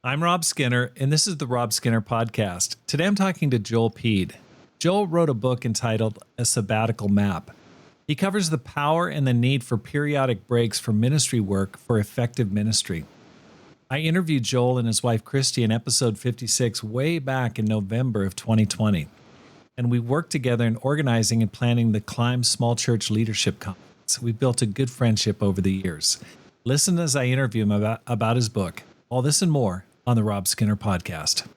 I'm Rob Skinner, and this is the Rob Skinner Podcast. Today I'm talking to Joel Peed. Joel wrote a book entitled A Sabbatical Map. He covers the power and the need for periodic breaks from ministry work for effective ministry. I interviewed Joel and his wife Christy in episode 56 way back in November of 2020, and we worked together in organizing and planning the Climb Small Church Leadership Conference. We built a good friendship over the years. Listen as I interview him about his book. All this and more on the Rob Skinner Podcast.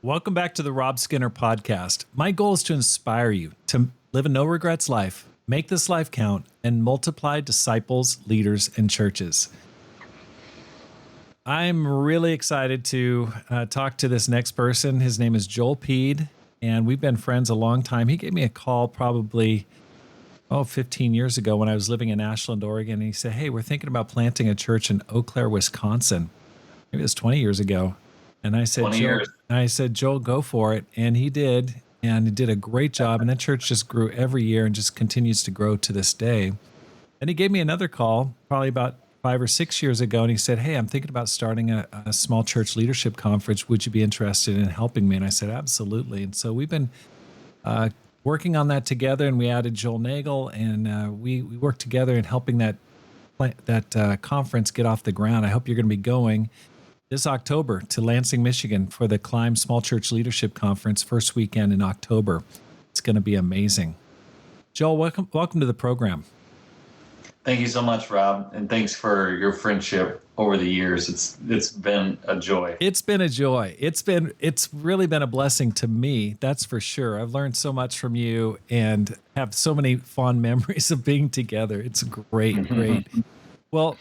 Welcome back to the Rob Skinner Podcast. My goal is to inspire you to live a no-regrets life, make this life count, and multiply disciples, leaders, and churches. I'm really excited to talk to this next person. His name is Joel Peed, and we've been friends a long time. He gave me a call probably 15 years ago when I was living in Ashland, Oregon, and he said, hey, we're thinking about planting a church in Eau Claire, Wisconsin. Maybe it was 20 years ago. And I said, Joel, go for it. And he did. And he did a great job. And that church just grew every year and just continues to grow to this day. And he gave me another call probably about 5 or 6 years ago. And he said, hey, I'm thinking about starting a small church leadership conference. Would you be interested in helping me? And I said, absolutely. And so we've been working on that together. And we added Joel Nagel. And we worked together in helping that conference get off the ground. I hope you're going to be going this October to Lansing, Michigan for the Climb Small Church Leadership Conference, first weekend in October. It's going to be amazing. Joel, welcome to the program. Thank you so much, Rob, and thanks for your friendship over the years. It's been a joy. It's been a joy. It's really been a blessing to me, that's for sure. I've learned so much from you and have so many fond memories of being together. It's great. Well,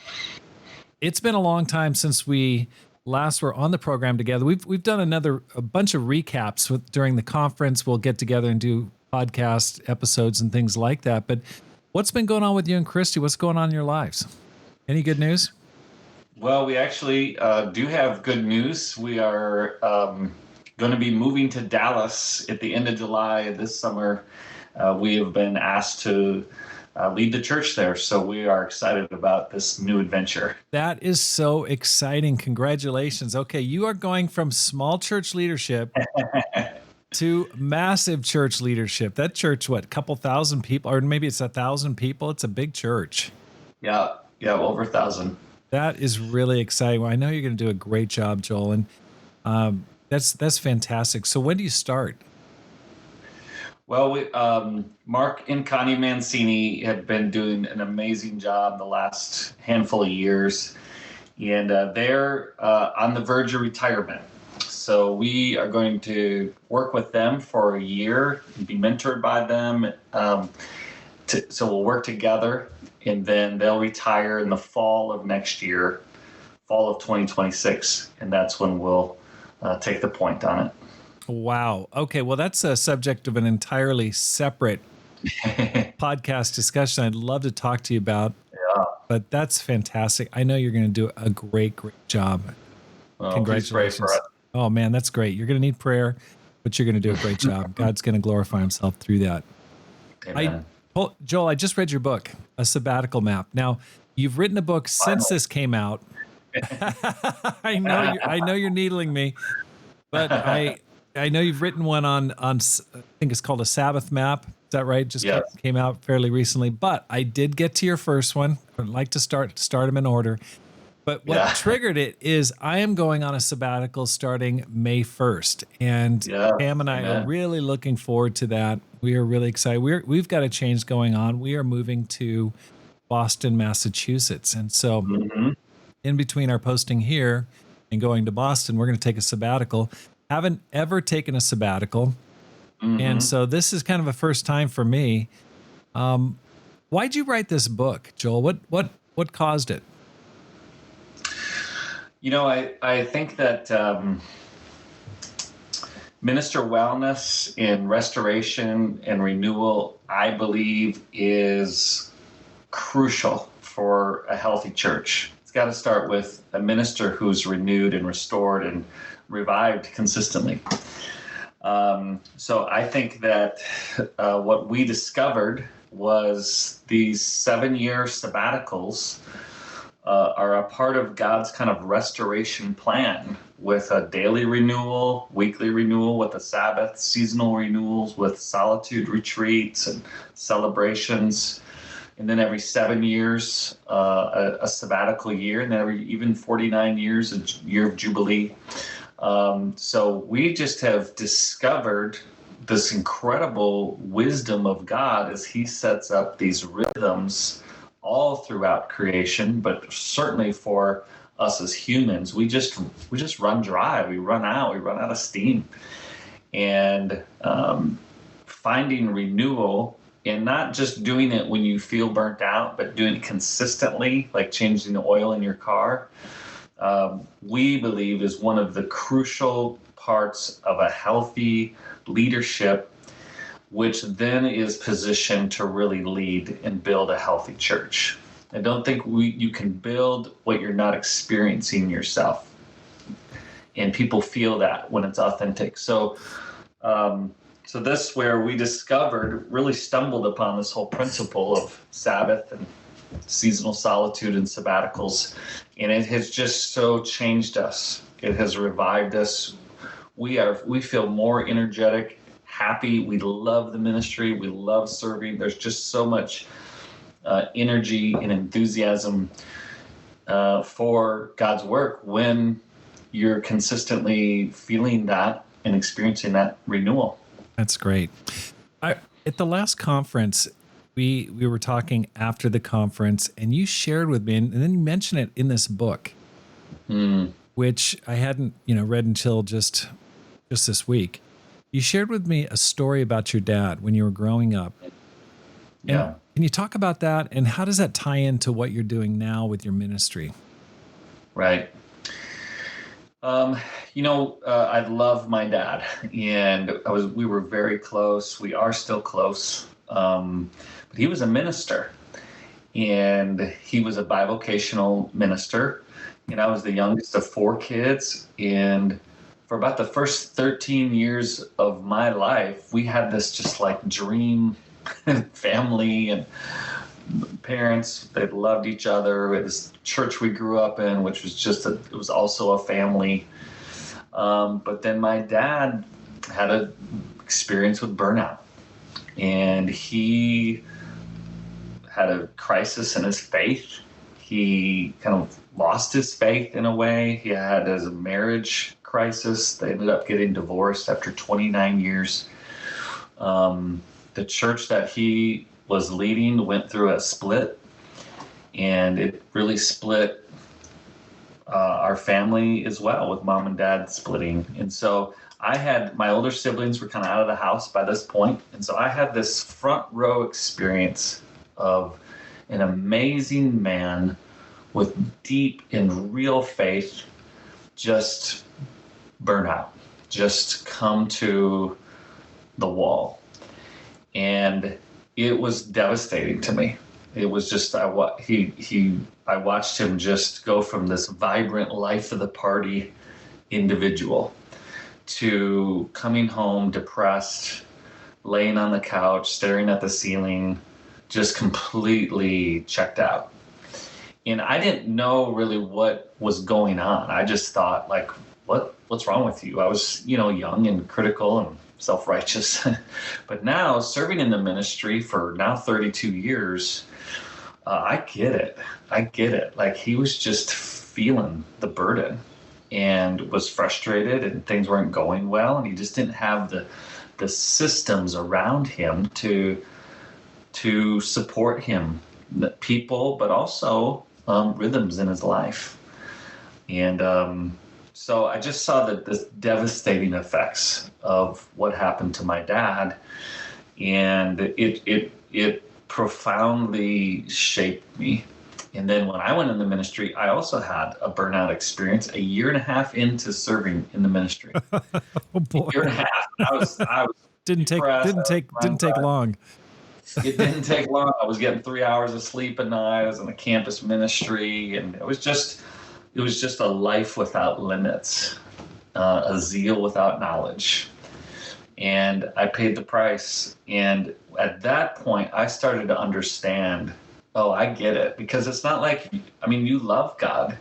it's been a long time since we last were on the program together. We've done a bunch of recaps during the conference. We'll get together and do podcast episodes and things like that. But what's been going on with you and Christy? What's going on in your lives? Any good news? Well, we actually do have good news. We are going to be moving to Dallas at the end of July this summer. We have been asked to lead the church there. So we are excited about this new adventure. That is so exciting. Congratulations. Okay, you are going from small church leadership to massive church leadership. That church, what, a couple thousand people, or maybe it's 1,000 people? It's a big church. Yeah, over 1,000. That is really exciting. Well, I know you're going to do a great job, Joel, and that's fantastic. So when do you start? Well, Mark and Connie Mancini have been doing an amazing job the last handful of years, and they're on the verge of retirement. So we are going to work with them for a year, be mentored by them. So we'll work together, and then they'll retire in the fall of next year, fall of 2026, and that's when we'll take the point on it. Wow. Okay. Well, that's a subject of an entirely separate podcast discussion I'd love to talk to you about. Yeah. But that's fantastic. I know you're going to do a great job. Well, congratulations. Please pray for us. Oh, man, that's great. You're going to need prayer, but you're going to do a great job. God's going to glorify himself through that. Amen. Joel, I just read your book, A Sabbatical Map. Now, you've written a book since this came out. I know you're needling me, but I know you've written one on I think it's called A Sabbath Map. Is that right? Just came out fairly recently. But I did get to your first one. I'd like to start them in order. But what triggered it is I am going on a sabbatical starting May 1st. And Pam and I are really looking forward to that. We are really excited. We've got a change going on. We are moving to Boston, Massachusetts. And so in between our posting here and going to Boston, we're going to take a sabbatical. Haven't ever taken a sabbatical. And so this is kind of a first time for me. Why'd you write this book, Joel? What caused it? I think that minister wellness in restoration and renewal, I believe, is crucial for a healthy church. It's got to start with a minister who's renewed and restored and revived consistently. So I think that what we discovered was these 7-year sabbaticals are a part of God's kind of restoration plan, with a daily renewal, weekly renewal, with a Sabbath, seasonal renewals, with solitude retreats and celebrations. And then every 7 years, a sabbatical year, and then even 49 years, a year of Jubilee. So we just have discovered this incredible wisdom of God as he sets up these rhythms all throughout creation, but certainly for us as humans, we just run dry, we run out of steam. And finding renewal, and not just doing it when you feel burnt out, but doing it consistently, like changing the oil in your car, we believe is one of the crucial parts of a healthy leadership, which then is positioned to really lead and build a healthy church. I don't think you can build what you're not experiencing yourself. And people feel that when it's authentic. So this where we really stumbled upon this whole principle of Sabbath and seasonal solitude and sabbaticals. And it has just so changed us. It has revived us. We feel more energetic, happy. We love the ministry. We love serving. There's just so much energy and enthusiasm for God's work when you're consistently feeling that and experiencing that renewal. That's great. At the last conference, we were talking after the conference, and you shared with me, and then you mentioned it in this book, which I hadn't read until just this week. You shared with me a story about your dad when you were growing up. Yeah. Can you talk about that, and how does that tie into what you're doing now with your ministry? Right. I love my dad, and we were very close. We are still close. But he was a minister, and he was a bivocational minister. And I was the youngest of 4 kids. And for about the first 13 years of my life, we had this just like dream family and parents. They loved each other. It was the church we grew up in, which was it was also a family. But then my dad had an experience with burnout, and he had a crisis in his faith. He kind of lost his faith in a way. He had a marriage crisis. They ended up getting divorced after 29 years. The church that he was leading went through a split, and it really split our family as well, with mom and dad splitting. And so my older siblings were kind of out of the house by this point. And so I had this front row experience of an amazing man with deep and real faith just burn out, just come to the wall. And it was devastating to me. It was just, I watched him just go from this vibrant life of the party individual to coming home depressed, laying on the couch, staring at the ceiling, just completely checked out. And I didn't know really what was going on. I just thought, like, what's wrong with you? I was, young and critical and self-righteous. But now, serving in the ministry for now 32 years, I get it. Like, he was just feeling the burden and was frustrated, and things weren't going well, and he just didn't have the systems around him to support him, the people, but also rhythms in his life. And so I just saw the devastating effects of what happened to my dad, and it profoundly shaped me. And then when I went in the ministry, I also had a burnout experience a year and a half into serving in the ministry. Oh boy. A year and a half. I was Didn't depressed. take long. It didn't take long. I was getting 3 hours of sleep a night. I was in the campus ministry, and it was just a life without limits, a zeal without knowledge. And I paid the price. And at that point, I started to understand, oh, I get it. Because it's not like, I mean, you love God.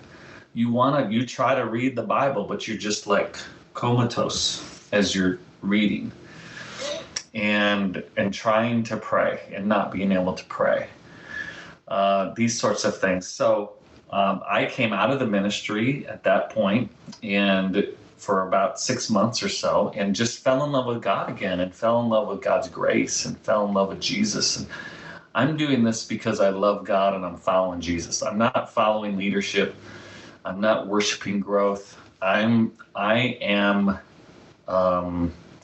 You try to read the Bible, but you're just like comatose as you're reading and trying to pray and not being able to pray. These sorts of things. So I came out of the ministry at that point and for about 6 months or so, and just fell in love with God again, and fell in love with God's grace, and fell in love with Jesus. And I'm doing this because I love God and I'm following Jesus. I'm not following leadership. I'm not worshiping growth. I am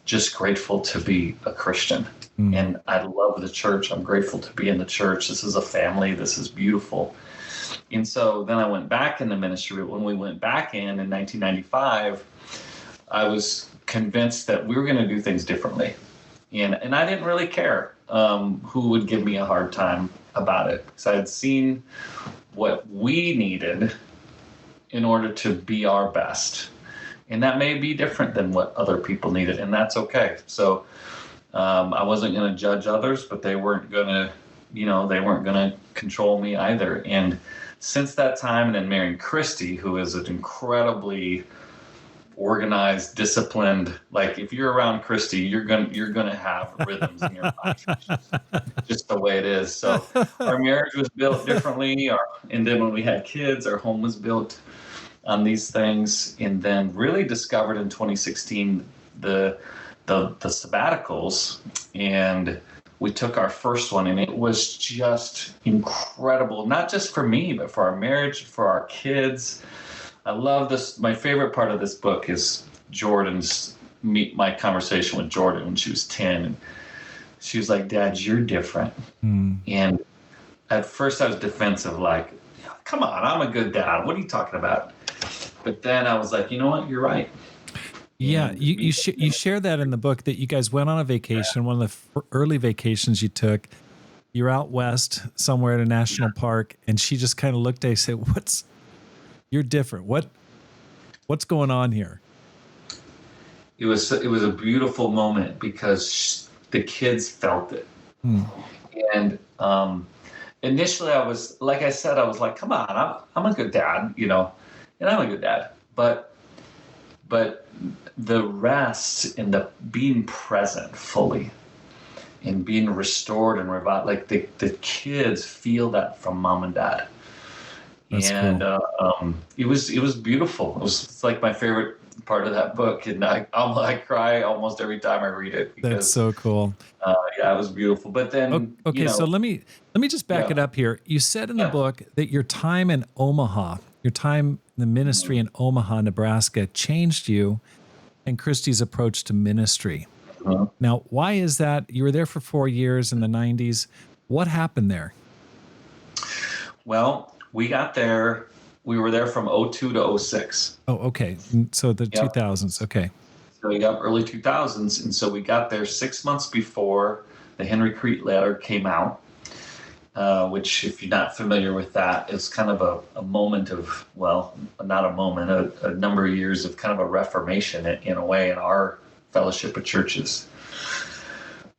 just grateful to be a Christian. And I love the church. I'm grateful to be in the church. This is a family. This is beautiful. And so then I went back in the ministry. When we went back in 1995, I was convinced that we were going to do things differently. And I didn't really care who would give me a hard time about it, because I had seen what we needed in order to be our best. And that may be different than what other people needed, and that's okay. So I wasn't going to judge others, but they weren't going to control me either. And since that time, and then marrying Christy, who is an incredibly organized, disciplined, like if you're around Christy, you're gonna have rhythms in your life. Just the way it is. So our marriage was built differently. And then when we had kids, our home was built on these things. And then really discovered in 2016 the sabbaticals, and we took our first one, and it was just incredible, not just for me, but for our marriage, for our kids. I love this. My favorite part of this book is my conversation with Jordan when she was 10. And she was like, "Dad, you're different." And at first I was defensive, like, "Come on, I'm a good dad. What are you talking about?" But then I was like, you know what? You're right. Yeah, you share that in the book, that you guys went on a vacation, one of the early vacations you took. You're out west somewhere at a national park, and she just kind of looked at you and said, "You're different. What's going on here?" It was a beautiful moment because the kids felt it. And initially I was like, "Come on, I'm a good dad, and I'm a good dad." But the rest and the being present fully and being restored and revived, like the kids feel that from mom and dad. That's and cool. It was beautiful. It's like my favorite part of that book, and I cry almost every time I read it, because That's so cool. yeah, it was beautiful. But then Okay, so let me just back it up here. You said in the book that your time in the ministry in Omaha, Nebraska, changed you and Christy's approach to ministry. Now, why is that? You were there for 4 years in the 90s. What happened there? Well, we got there. We were there from 02 to 06. Oh, okay. So the 2000s. Okay. So we got early 2000s. And so we got there 6 months before the Henry Crete letter came out, which, if you're not familiar with that, is kind of a moment of, well, not a moment, a number of years of kind of a reformation in a way in our fellowship of churches.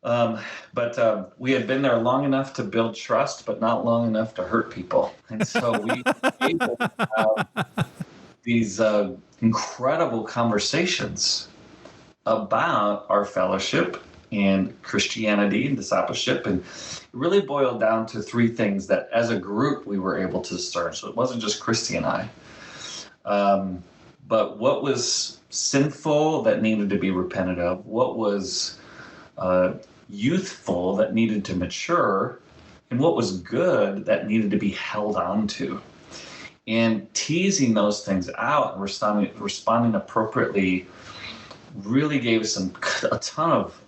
But we had been there long enough to build trust, but not long enough to hurt people. And so we were able to have these incredible conversations about our fellowship and Christianity and discipleship. And it really boiled down to three things that as a group we were able to discern. So it wasn't just Christy and I. But what was sinful that needed to be repented of, what was youthful that needed to mature, and what was good that needed to be held on to. And teasing those things out and responding appropriately really gave us a ton of,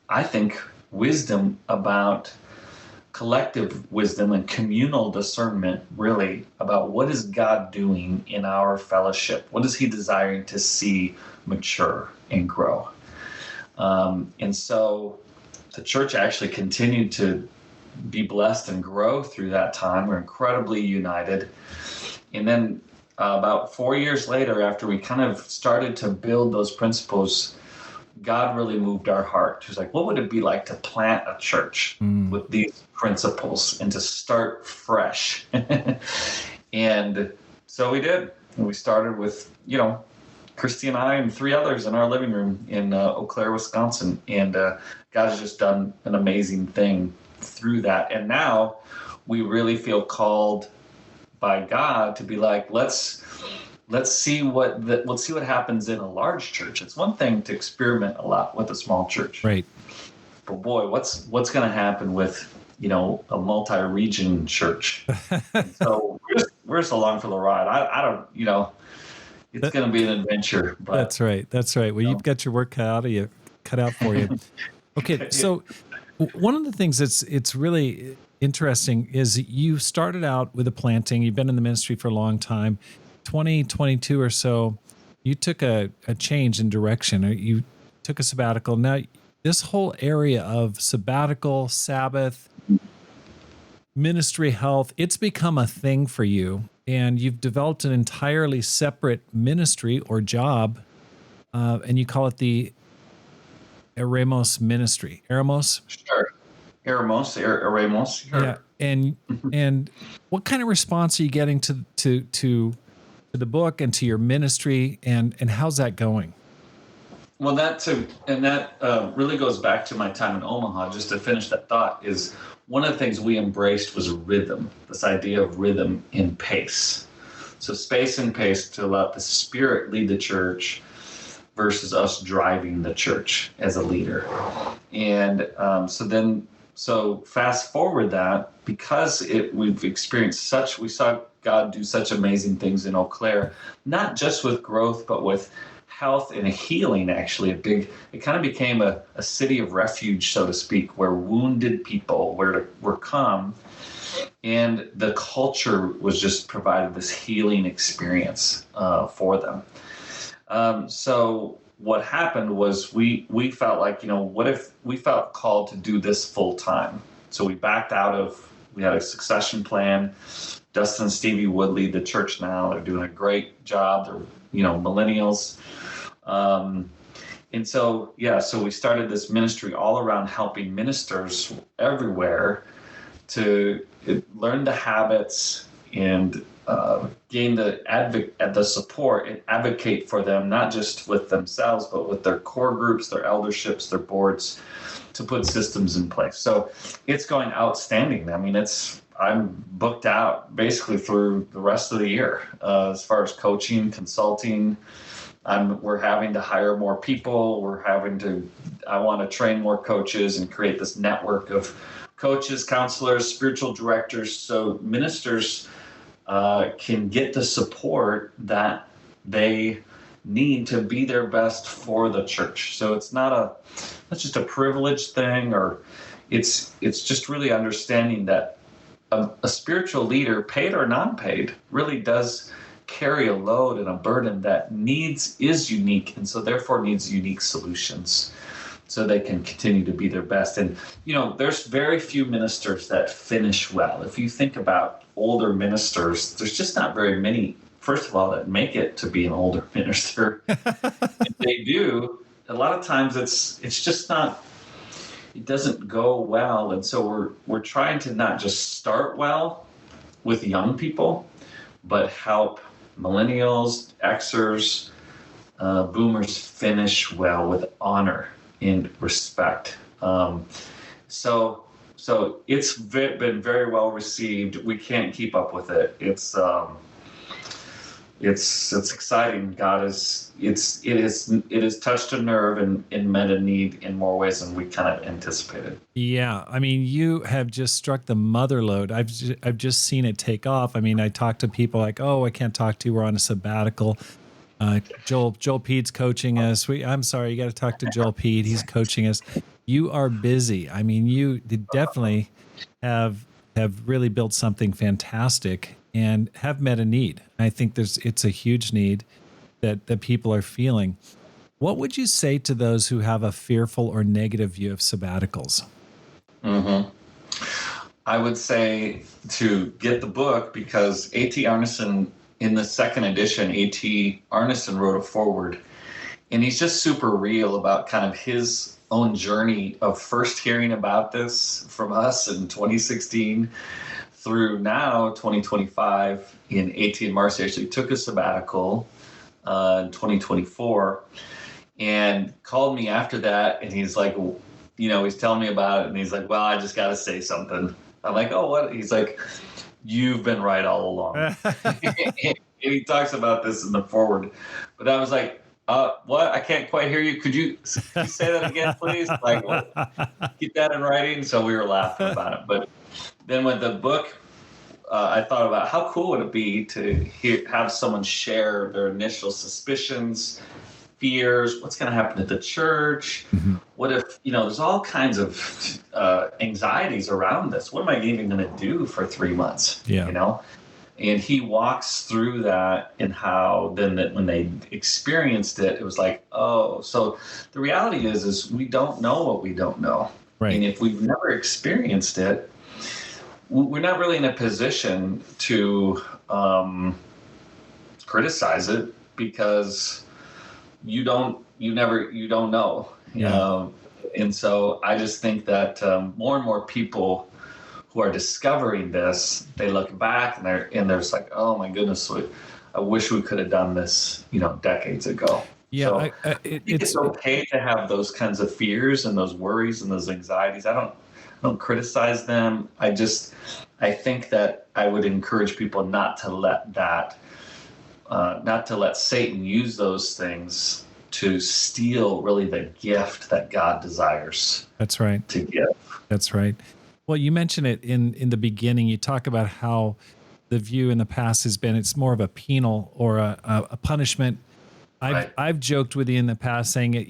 I think, wisdom about collective wisdom and communal discernment, really, about what is God doing in our fellowship? What is he desiring to see mature and grow? And so the church actually continued to be blessed and grow through that time. We're incredibly united. And then about 4 years later, after we kind of started to build those principles, God really moved our heart. He was like, what would it be like to plant a church with these principles and to start fresh? And so we did. And we started with, Christy and I and 3 others in our living room in Eau Claire, Wisconsin. And God has just done an amazing thing through that. And now we really feel called by God to be like, let's see what happens in a large church. It's one thing to experiment a lot with a small church, Right. but boy, what's going to happen with a multi-region church? So we're just along for the ride. I don't, it's going to be an adventure. But, That's right. Well, you've got your work cut out for you. Okay, so one of the things it's really interesting is you started out with a planting. You've been in the ministry for a long time. 2022 or so, you took a change in direction. You took a sabbatical. Now, this whole area of sabbatical, Sabbath, ministry, health, it's become a thing for you. And you've developed an entirely separate ministry or job, and you call it the Eremos Ministry. Eremos? Sure. Eremos. Sure. Yeah. And what kind of response are you getting to the book and to your ministry, and how's that going? Well, that really goes back to my time in Omaha. Just to finish that thought, is one of the things we embraced was rhythm. This idea of rhythm in pace. So space and pace to let the Spirit lead the church versus us driving the church as a leader. And so fast forward that, because we've experienced we saw God do such amazing things in Eau Claire, not just with growth, but with health and healing. Actually, it kind of became a city of refuge, so to speak, where wounded people were come, and the culture was just provided this healing experience for them. So what happened was we felt like, what if we felt called to do this full time? So we backed out we had a succession plan. Dustin and Stevie would lead the church now. They're doing a great job. They're, millennials. And so we started this ministry all around helping ministers everywhere to learn the habits and gain the support and advocate for them, not just with themselves, but with their core groups, their elderships, their boards, to put systems in place. So it's going outstanding. I mean, I'm booked out basically through the rest of the year as far as coaching, consulting. We're having to hire more people. I want to train more coaches and create this network of coaches, counselors, spiritual directors, so ministers can get the support that they need to be their best for the church. So it's not just a privileged thing, or it's just really understanding that a spiritual leader, paid or non-paid, really does carry a load and a burden that is unique, and so therefore needs unique solutions so they can continue to be their best. And there's very few ministers that finish well. If you think about older ministers, there's just not very many, first of all, that make it to be an older minister. If they do, a lot of times it's just not, it doesn't go well. And so we're trying to not just start well with young people, but help millennials, Xers, boomers finish well with honor and respect. So it's been very well received. We can't keep up with it. It's exciting. It has touched a nerve and met a need in more ways than we kind of anticipated. Yeah, I mean, you have just struck the mother lode. I've just seen it take off. I mean, I talk to people like, oh, I can't talk to you. We're on a sabbatical. Joel Pede's coaching us. I'm sorry, you got to talk to Joel Pede. He's coaching us. You are busy. I mean, you definitely have really built something fantastic and have met a need. I think it's a huge need that people are feeling. What would you say to those who have a fearful or negative view of sabbaticals? Hmm. I would say to get the book, because A.T. Arneson, in the second edition, A.T. Arneson wrote a foreword, and he's just super real about kind of his own journey of first hearing about this from us in 2016 through now 2025. In A.T. and Marcy actually took a sabbatical in 2024 and called me after that, and he's like, he's telling me about it, and he's like, well, I just got to say something. I'm like, oh, what? He's like, you've been right all along. And he talks about this in the forward. But I was like, what? I can't quite hear you. Could you say that again, please? Like, what? Keep that in writing. So we were laughing about it. But then with the book, I thought about how cool would it be to have someone share their initial suspicions, fears, what's going to happen at the church. Mm-hmm. What if, there's all kinds of anxieties around this. What am I even going to do for 3 months? Yeah. And he walks through that, and how then that when they experienced it, it was like, oh, so the reality is we don't know what we don't know. Right. And if we've never experienced it, we're not really in a position to criticize it, because you don't know. Yeah. And so I just think that more and more people who are discovering this, they look back and they're just like, oh my goodness, I wish we could have done this, decades ago. Yeah, so it's okay to have those kinds of fears and those worries and those anxieties. I don't criticize them. I think that I would encourage people not to let Satan use those things to steal really the gift that God desires. That's right. To give. That's right. Well, you mentioned it in the beginning. You talk about how the view in the past has been it's more of a penal or a punishment. I've joked with you in the past saying it.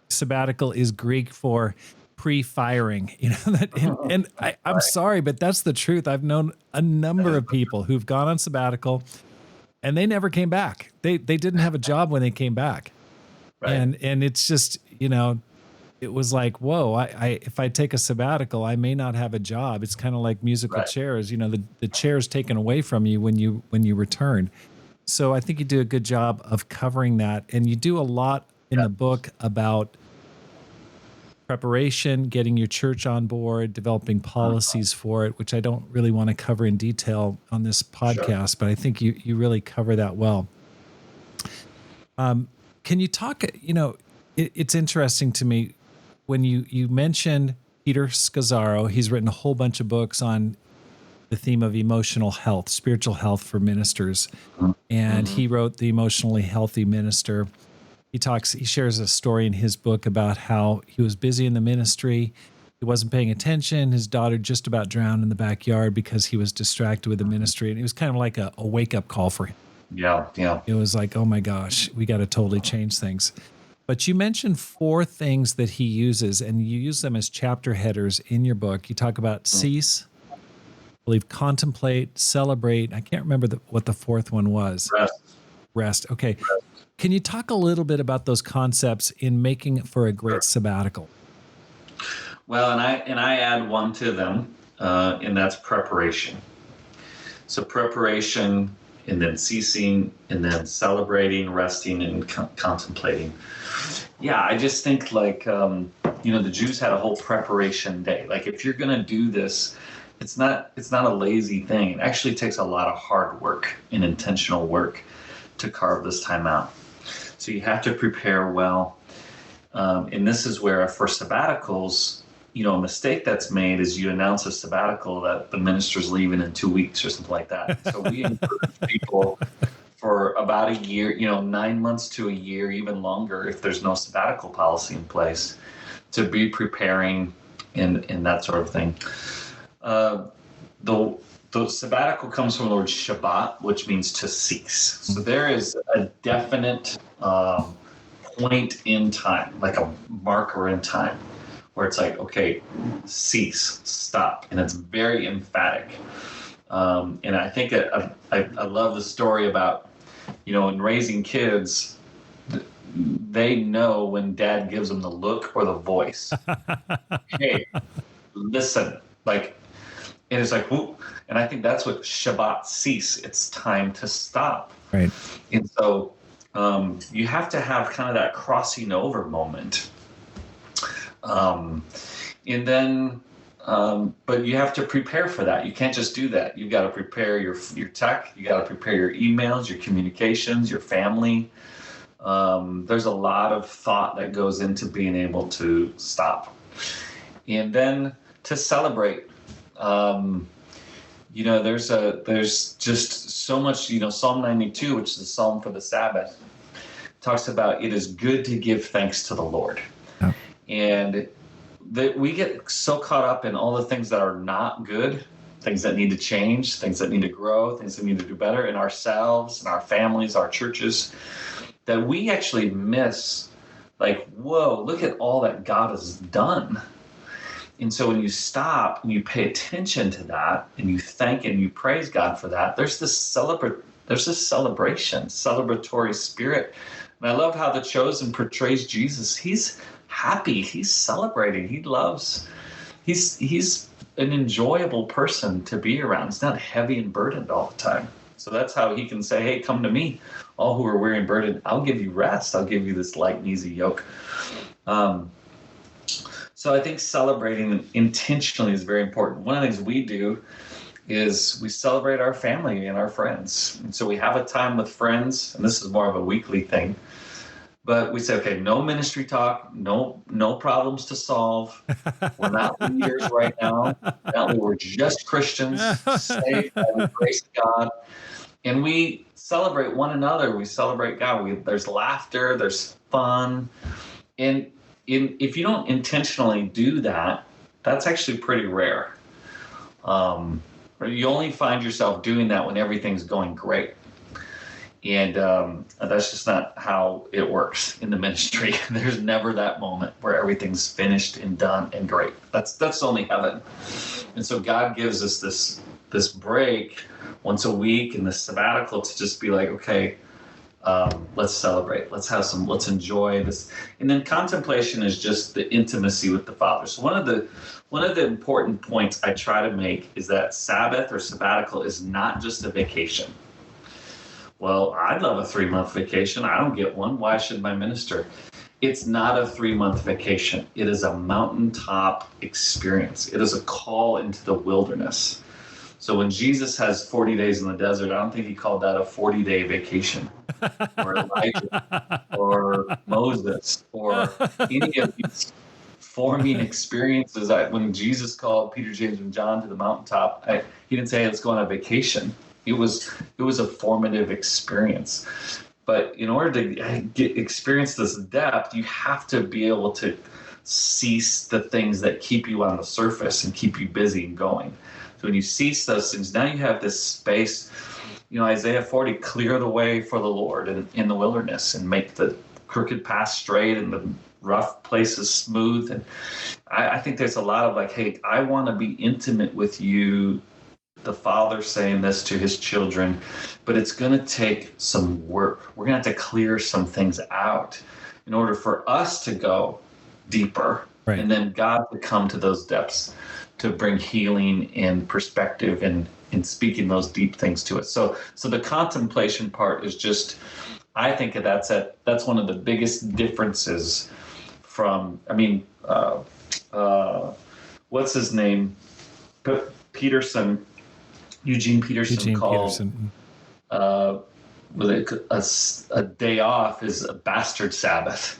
Sabbatical is Greek for pre-firing. And I'm sorry, but that's the truth. I've known a number of people who've gone on sabbatical, and they never came back. They didn't have a job when they came back. Right. And it's just, it was like, whoa, if I take a sabbatical, I may not have a job. It's kind of like musical chairs, the chair's taken away from you when you return. So I think you do a good job of covering that. And you do a lot in the book about preparation, getting your church on board, developing policies for it, which I don't really want to cover in detail on this podcast, but I think you really cover that well. Can you talk, it's interesting to me when you mentioned Peter Scazzaro. He's written a whole bunch of books on the theme of emotional health, spiritual health for ministers. And he wrote The Emotionally Healthy Minister. He shares a story in his book about how he was busy in the ministry. He wasn't paying attention. His daughter just about drowned in the backyard because he was distracted with the ministry. And it was kind of like a wake-up call for him. Yeah. It was like, oh my gosh, we got to totally change things. But you mentioned 4 things that he uses, and you use them as chapter headers in your book. You talk about cease, I believe contemplate, celebrate. I can't remember what the 4th one was. Rest. Okay. Rest. Can you talk a little bit about those concepts in making for a great sabbatical? Well, and I add one to them, and that's preparation. So preparation, and then ceasing, and then celebrating, resting, and contemplating. Yeah, I just think the Jews had a whole preparation day. Like if you're going to do this, it's not a lazy thing. It actually takes a lot of hard work and intentional work to carve this time out. So you have to prepare well. And this is where for sabbaticals, a mistake that's made is you announce a sabbatical that the minister's leaving in 2 weeks or something like that. So we encourage people for about a year, 9 months to a year, even longer, if there's no sabbatical policy in place, to be preparing and that sort of thing. The sabbatical comes from the word Shabbat, which means to cease. So there is a definite point in time, like a marker in time, where it's like, okay, cease, stop, and it's very emphatic. And I think I love the story about, in raising kids, they know when dad gives them the look or the voice. Hey, listen, like, and it's like, whoop. And I think that's what Shabbat, cease. It's time to stop. Right. And so you have to have kind of that crossing over moment. And then, but you have to prepare for that. You can't just do that. You've got to prepare your tech. You got to prepare your emails, your communications, your family. There's a lot of thought that goes into being able to stop. And then to celebrate. There's just so much, Psalm 92, which is a psalm for the Sabbath, talks about it is good to give thanks to the Lord. Yeah. And we get so caught up in all the things that are not good, things that need to change, things that need to grow, things that need to do better in ourselves, in our families, our churches, that we actually miss, like, whoa, look at all that God has done. And so when you stop and you pay attention to that and you thank and you praise God for that, there's this celebration, celebratory spirit. And I love how The Chosen portrays Jesus. He's happy. He's celebrating. He loves. He's an enjoyable person to be around. He's not heavy and burdened all the time. So that's how he can say, hey, come to me, all who are weary and burdened. I'll give you rest. I'll give you this light and easy yoke. So I think celebrating intentionally is very important. One of the things we do is we celebrate our family and our friends. And so we have a time with friends, and this is more of a weekly thing. But we say, okay, no ministry talk, no problems to solve. We're not leaders right now. We're just Christians, saved by the grace of God. And we celebrate one another. We celebrate God. There's laughter, there's fun. And if you don't intentionally do that, that's actually pretty rare. You only find yourself doing that when everything's going great. And that's just not how it works in the ministry. There's never that moment where everything's finished and done and great. That's only heaven. And so God gives us this break once a week in the sabbatical to just be like, okay, let's celebrate. Let's enjoy this. And then contemplation is just the intimacy with the Father. So one of the important points I try to make is that Sabbath or sabbatical is not just a vacation. Well, I'd love a 3-month vacation. I don't get one. Why should my minister? It's not a 3-month vacation. It is a mountaintop experience. It is a call into the wilderness. So when Jesus has 40 days in the desert, I don't think he called that a 40-day vacation, or Elijah, or Moses, or any of these forming experiences. When Jesus called Peter, James, and John to the mountaintop, he didn't say, let's go on a vacation. It was a formative experience. But in order to experience this depth, you have to be able to cease the things that keep you on the surface and keep you busy and going. So when you cease those things, now you have this space. Isaiah 40, clear the way for the Lord in the wilderness and make the crooked path straight and the rough places smooth. And I think there's a lot of like, hey, I want to be intimate with you, the Father saying this to his children, but it's going to take some work. We're going to have to clear some things out in order for us to go deeper, right, and then God to come to those depths to bring healing and perspective and speaking those deep things to us. So the contemplation part is just, I think that's one of the biggest differences from, what's his name? Eugene Peterson called a day off is a bastard Sabbath.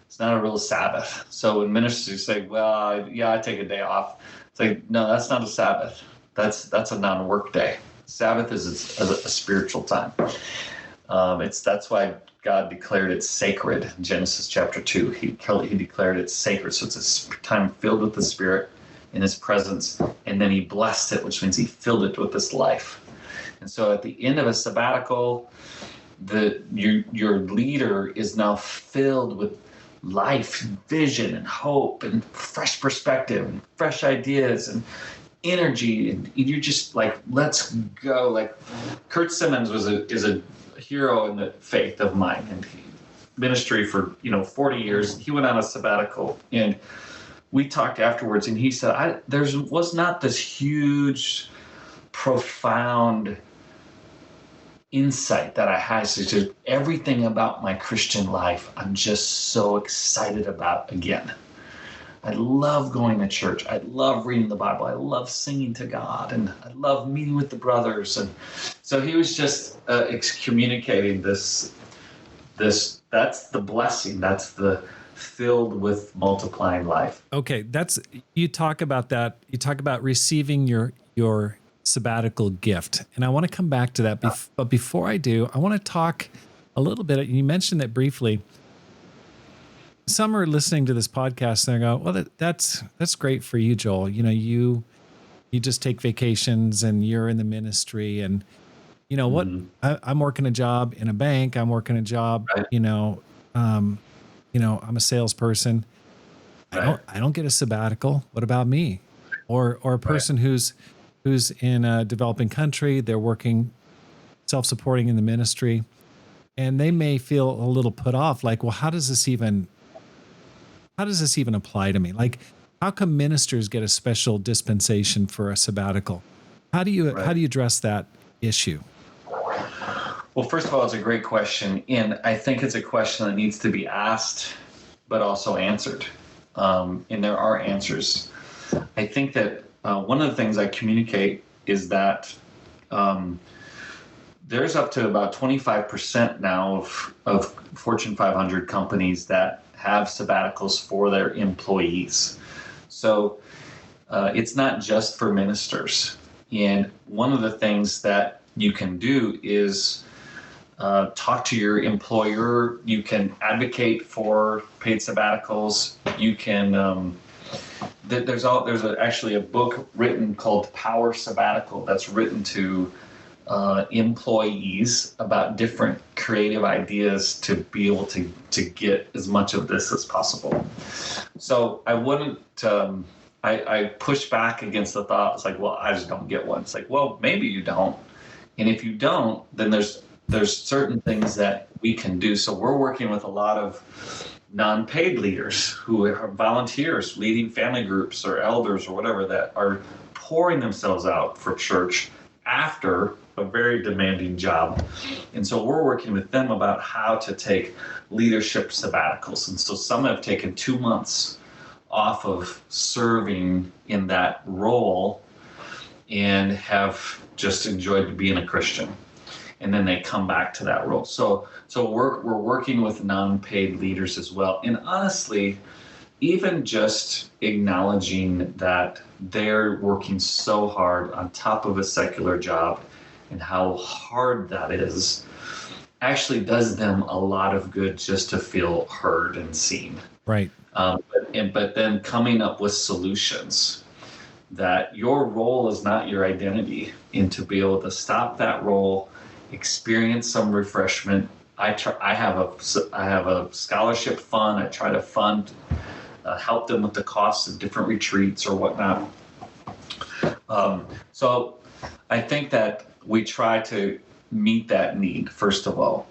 It's not a real Sabbath. So when ministers say, well, I take a day off, it's like, no, that's not a Sabbath. That's a non-work day. Sabbath is a spiritual time. That's why God declared it sacred in Genesis chapter 2. He declared it sacred. So it's a time filled with the Spirit in his presence, and then he blessed it, which means he filled it with this life. And so at the end of a sabbatical, your leader is now filled with life, vision, and hope, and fresh perspective, and fresh ideas, and energy, and you're just like, let's go. Like Kurt Simmons is a hero in the faith of mine, and ministry for 40 years. He went on a sabbatical, and we talked afterwards, and he said, there was not this huge, profound insight that I had. So just everything about my Christian life, I'm just so excited about again. I love going to church. I love reading the Bible. I love singing to God, and I love meeting with the brothers. And so he was just communicating this. That's the blessing. That's the filled with multiplying life. Okay, you talk about that. You talk about receiving your sabbatical gift, and I want to come back to that. But before I do, I want to talk a little bit. You mentioned that briefly. Some are listening to this podcast and they go, "Well, that's great for you, Joel. You just take vacations and you're in the ministry, and what? I'm working a job in a bank. I'm working a job. Right. I'm a salesperson. Right. I don't get a sabbatical. What about me? Or a person who's in a developing country. They're working self-supporting in the ministry, and they may feel a little put off. Like, well, how does this even apply to me? Like, how come ministers get a special dispensation for a sabbatical? How do you address that issue? Well, first of all, it's a great question, and I think it's a question that needs to be asked, but also answered. And there are answers. I think that one of the things I communicate is that there's up to about 25% now of Fortune 500 companies that have sabbaticals for their employees. So it's not just for ministers. And one of the things that you can do is talk to your employer. You can advocate for paid sabbaticals. You can there's actually a book written called Power Sabbatical that's written to employees about different creative ideas to be able to get as much of this as possible. So I wouldn't, I push back against the thought. It's like, well, I just don't get one. It's like, well, maybe you don't. And if you don't, then there's certain things that we can do. So we're working with a lot of non-paid leaders who are volunteers leading family groups or elders or whatever that are pouring themselves out for church after a very demanding job. And so we're working with them about how to take leadership sabbaticals. And so some have taken 2 months off of serving in that role and have just enjoyed being a Christian. And then they come back to that role. So we're working with non-paid leaders as well. And honestly, even just acknowledging that they're working so hard on top of a secular job and how hard that is actually does them a lot of good just to feel heard and seen. Right. But then coming up with solutions that your role is not your identity, and to be able to stop that role, experience some refreshment. I have a scholarship fund. I try to fund, help them with the costs of different retreats or whatnot. So I think that we try to meet that need, first of all,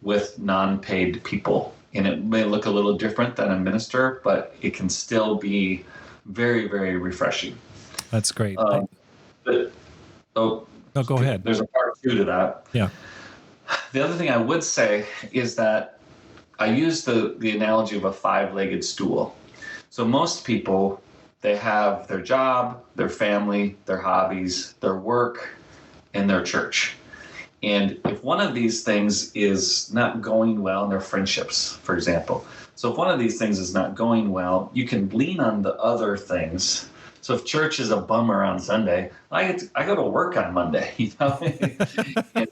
with non-paid people. And it may look a little different than a minister, but it can still be very, very refreshing. That's great. No, go ahead. There's a part 2 to that. Yeah. The other thing I would say is that I use the analogy of a 5-legged stool. So most people, they have their job, their family, their hobbies, their work, and their church. And if one of these things is not going well in their friendships, for example, so if one of these things is not going well, you can lean on the other things. So if church is a bummer on Sunday, I go to work on Monday, and,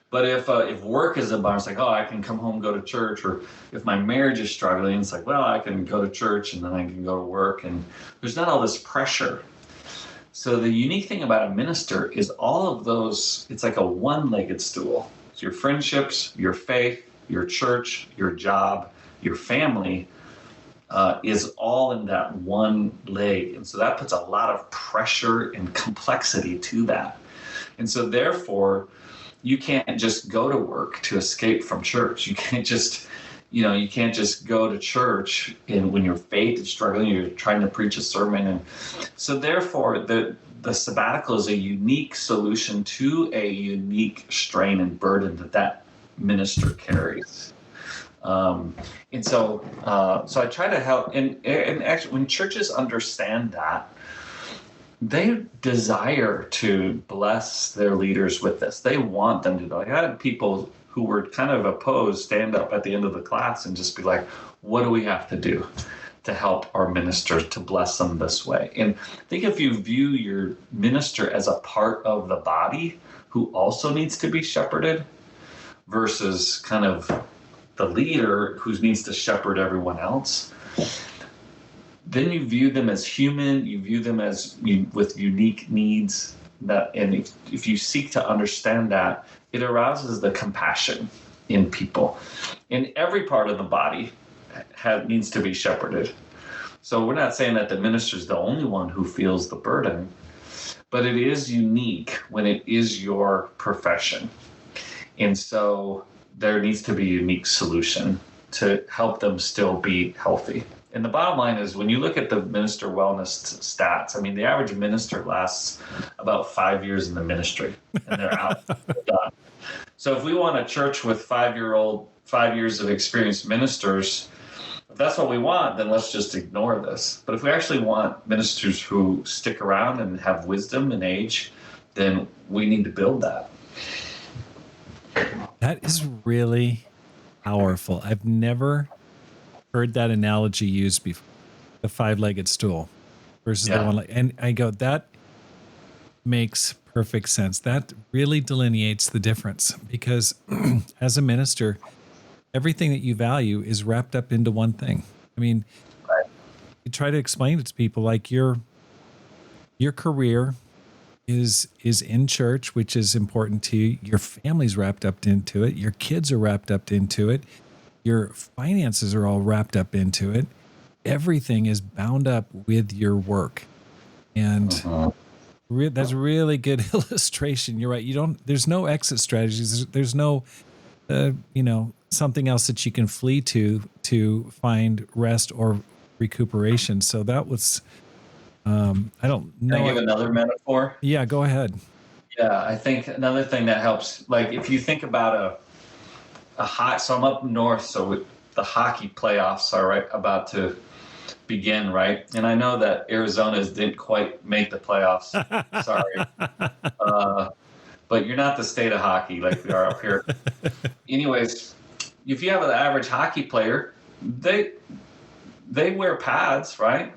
but if work is a bummer, it's like, oh, I can come home, go to church. Or if my marriage is struggling, it's like, well, I can go to church and then I can go to work. And there's not all this pressure. So the unique thing about a minister is all of those, it's like a 1-legged stool. It's your friendships, your faith, your church, your job, your family, is all in that one leg. And so that puts a lot of pressure and complexity to that. And so therefore, you can't just go to work to escape from church. You can't just, you can't just go to church and when your faith is struggling, you're trying to preach a sermon. And so therefore, the sabbatical is a unique solution to a unique strain and burden that minister carries. And so I try to help, and actually, when churches understand that, they desire to bless their leaders with this. They want them to do. I had people who were kind of opposed stand up at the end of the class and just be like, "What do we have to do to help our ministers to bless them this way?" And I think if you view your minister as a part of the body who also needs to be shepherded versus kind of the leader who needs to shepherd everyone else, then you view them as human, you view them as with unique needs, and if you seek to understand that, it arouses the compassion in people. And every part of the body needs to be shepherded. So we're not saying that the minister is the only one who feels the burden, but it is unique when it is your profession. And so there needs to be a unique solution to help them still be healthy. And the bottom line is, when you look at the minister wellness stats, I mean, the average minister lasts about 5 years in the ministry, and they're out. They're done. So if we want a church with 5 years of experienced ministers, if that's what we want, then let's just ignore this. But if we actually want ministers who stick around and have wisdom and age, then we need to build that. That is really powerful. I've never heard that analogy used before. The 5-legged stool versus the one leg. And I go, that makes perfect sense. That really delineates the difference, because as a minister, everything that you value is wrapped up into one thing. I mean, you try to explain it to people like your career is in church, which is important to you. Your family's wrapped up into it. Your kids are wrapped up into it. Your finances are all wrapped up into it. Everything is bound up with your work. And that's a really good illustration. You're right. There's no exit strategies. There's no, something else that you can flee to find rest or recuperation. So that was, I don't know. Can I give another metaphor? Yeah, go ahead. Yeah, I think another thing that helps, like if you think about so I'm up north, so the hockey playoffs are about to begin, right? And I know that Arizona's didn't quite make the playoffs. Sorry. But you're not the state of hockey like we are up here. Anyways, if you have an average hockey player, they wear pads, right?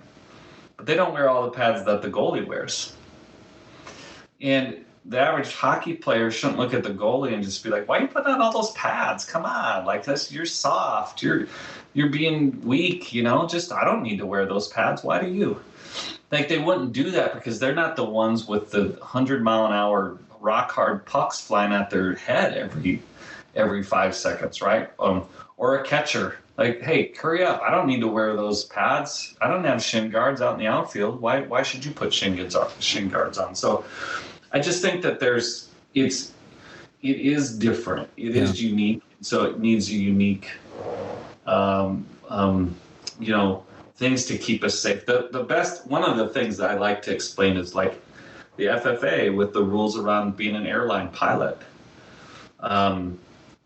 But they don't wear all the pads that the goalie wears. And the average hockey player shouldn't look at the goalie and just be like, "Why are you putting on all those pads? Come on, like this, you're soft, you're being weak, just, I don't need to wear those pads. Why do you?" Like, they wouldn't do that because they're not the ones with the 100-mile-an-hour rock hard pucks flying at their head every 5 seconds, right? Or a catcher. Like, hey, hurry up. I don't need to wear those pads. I don't have shin guards out in the outfield. Why should you put shin guards on? So I just think that it is different. It is unique. So it needs a unique, things to keep us safe. One of the things that I like to explain is like the FFA with the rules around being an airline pilot.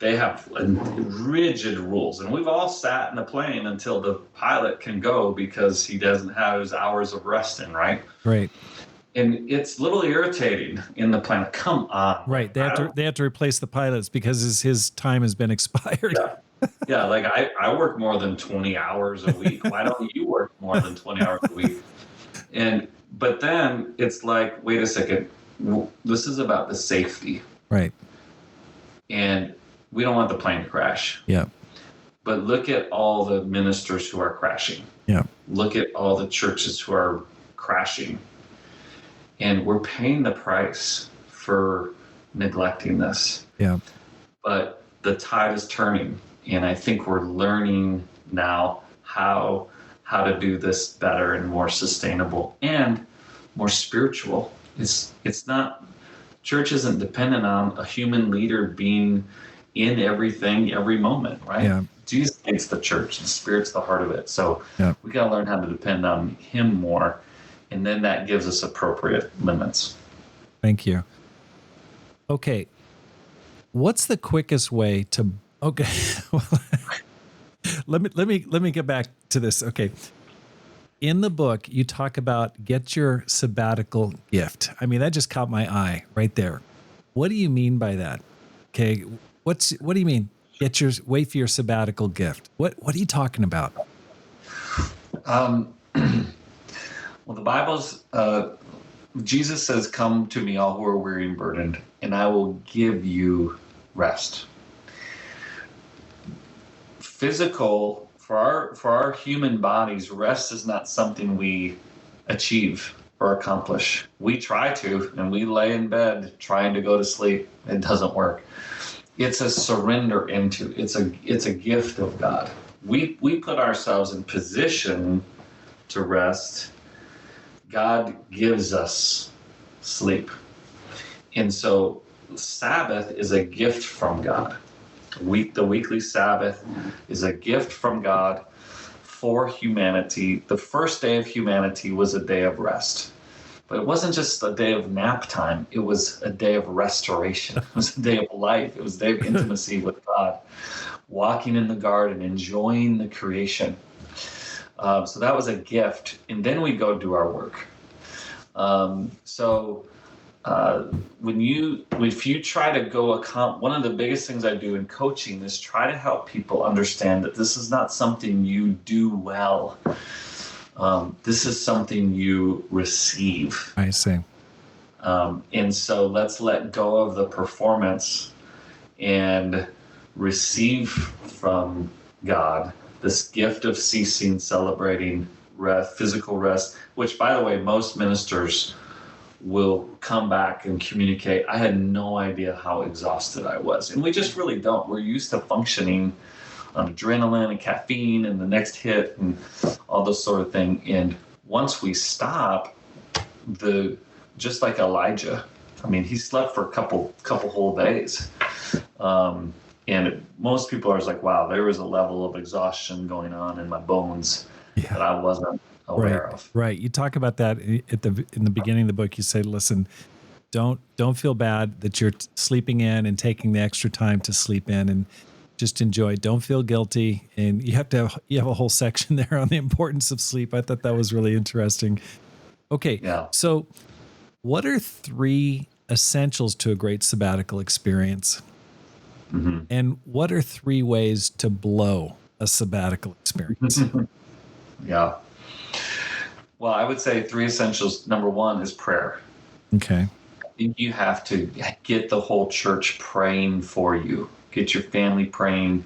They have rigid rules, and we've all sat in a plane until the pilot can go because he doesn't have his hours of resting, right? Right. And it's a little irritating in the plane. Come on. Right. They have to replace the pilots because his time has been expired. Yeah. Like I work more than 20 hours a week. Why don't you work more than 20 hours a week? But then it's like, wait a second. This is about the safety. Right. And we don't want the plane to crash. Yeah. But look at all the ministers who are crashing. Yeah. Look at all the churches who are crashing. And we're paying the price for neglecting this. Yeah. But the tide is turning. And I think we're learning now how to do this better and more sustainable and more spiritual. It's not, church isn't dependent on a human leader being in everything every moment, right? Yeah. Jesus makes the church, the Spirit's the heart of it. So Yeah. we got to learn how to depend on him more, and then that gives us appropriate limits. Thank you. Okay. What's the quickest way to, okay. let me get back to this. Okay. In the book, you talk about get your sabbatical gift. I mean, that just caught my eye right there. What do you mean by that? Okay. What do you mean? Wait for your sabbatical gift. What are you talking about? Well, the Bible's, Jesus says, "Come to me, all who are weary and burdened, and I will give you rest." Physical, for our human bodies, rest is not something we achieve or accomplish. We try to, and we lay in bed trying to go to sleep. It doesn't work. It's a surrender into. It's a gift of God. We put ourselves in position to rest. God gives us sleep. And so Sabbath is a gift from God. The weekly Sabbath is a gift from God for humanity. The first day of humanity was a day of rest. But it wasn't just a day of nap time. It was a day of restoration. It was a day of life. It was a day of intimacy with God, walking in the garden, enjoying the creation. So that was a gift. And then we go do our work. If you try to go one of the biggest things I do in coaching is try to help people understand that this is not something you do well. This is something you receive. I see. And so let's let go of the performance and receive from God this gift of ceasing, celebrating rest, physical rest, which, by the way, most ministers will come back and communicate, "I had no idea how exhausted I was." And we just really don't. We're used to functioning on adrenaline and caffeine and the next hit and all those sort of thing. And once we stop, just like Elijah, I mean, he slept for a couple whole days. And most people are just like, wow, there was a level of exhaustion going on in my bones that I wasn't aware of. Right. You talk about that in the beginning of the book. You say, listen, don't feel bad that you're sleeping in and taking the extra time to sleep in, and just enjoy. Don't feel guilty. And you have a whole section there on the importance of sleep. I thought that was really interesting. Okay. Yeah. So what are 3 essentials to a great sabbatical experience? Mm-hmm. And what are 3 ways to blow a sabbatical experience? Yeah. Well, I would say 3 essentials. Number 1 is prayer. Okay. You have to get the whole church praying for you. Get your family praying.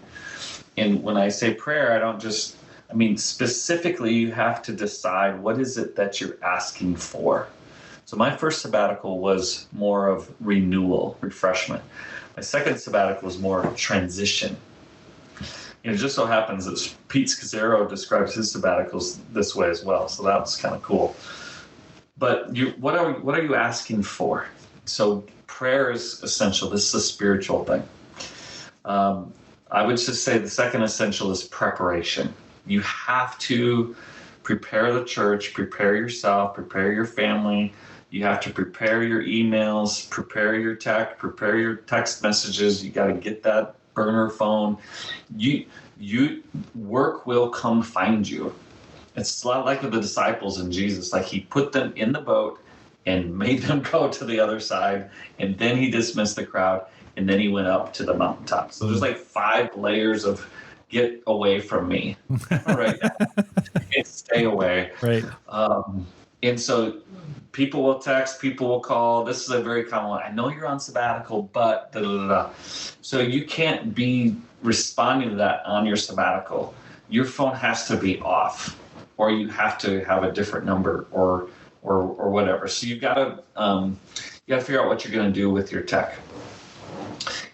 And when I say prayer, I mean, specifically, you have to decide what is it that you're asking for. So my first sabbatical was more of renewal, refreshment. My second sabbatical was more transition. And it just so happens that Pete Scazzaro describes his sabbaticals this way as well. So that was kind of cool. But what are you asking for? So prayer is essential. This is a spiritual thing. I would just say the second essential is preparation. You have to prepare the church, prepare yourself, prepare your family. You have to prepare your emails, prepare your text messages. You got to get that burner phone. Work will come find you. It's a lot like with the disciples and Jesus. Like, he put them in the boat and made them go to the other side, and then he dismissed the crowd, and then he went up to the mountaintop. So there's like 5 layers of get away from me right now. Stay away. Right. And so people will text, people will call. This is a very common one. I know you're on sabbatical, but da, da, da, da. So you can't be responding to that on your sabbatical. Your phone has to be off, or you have to have a different number or whatever. So you got to figure out what you're going to do with your tech.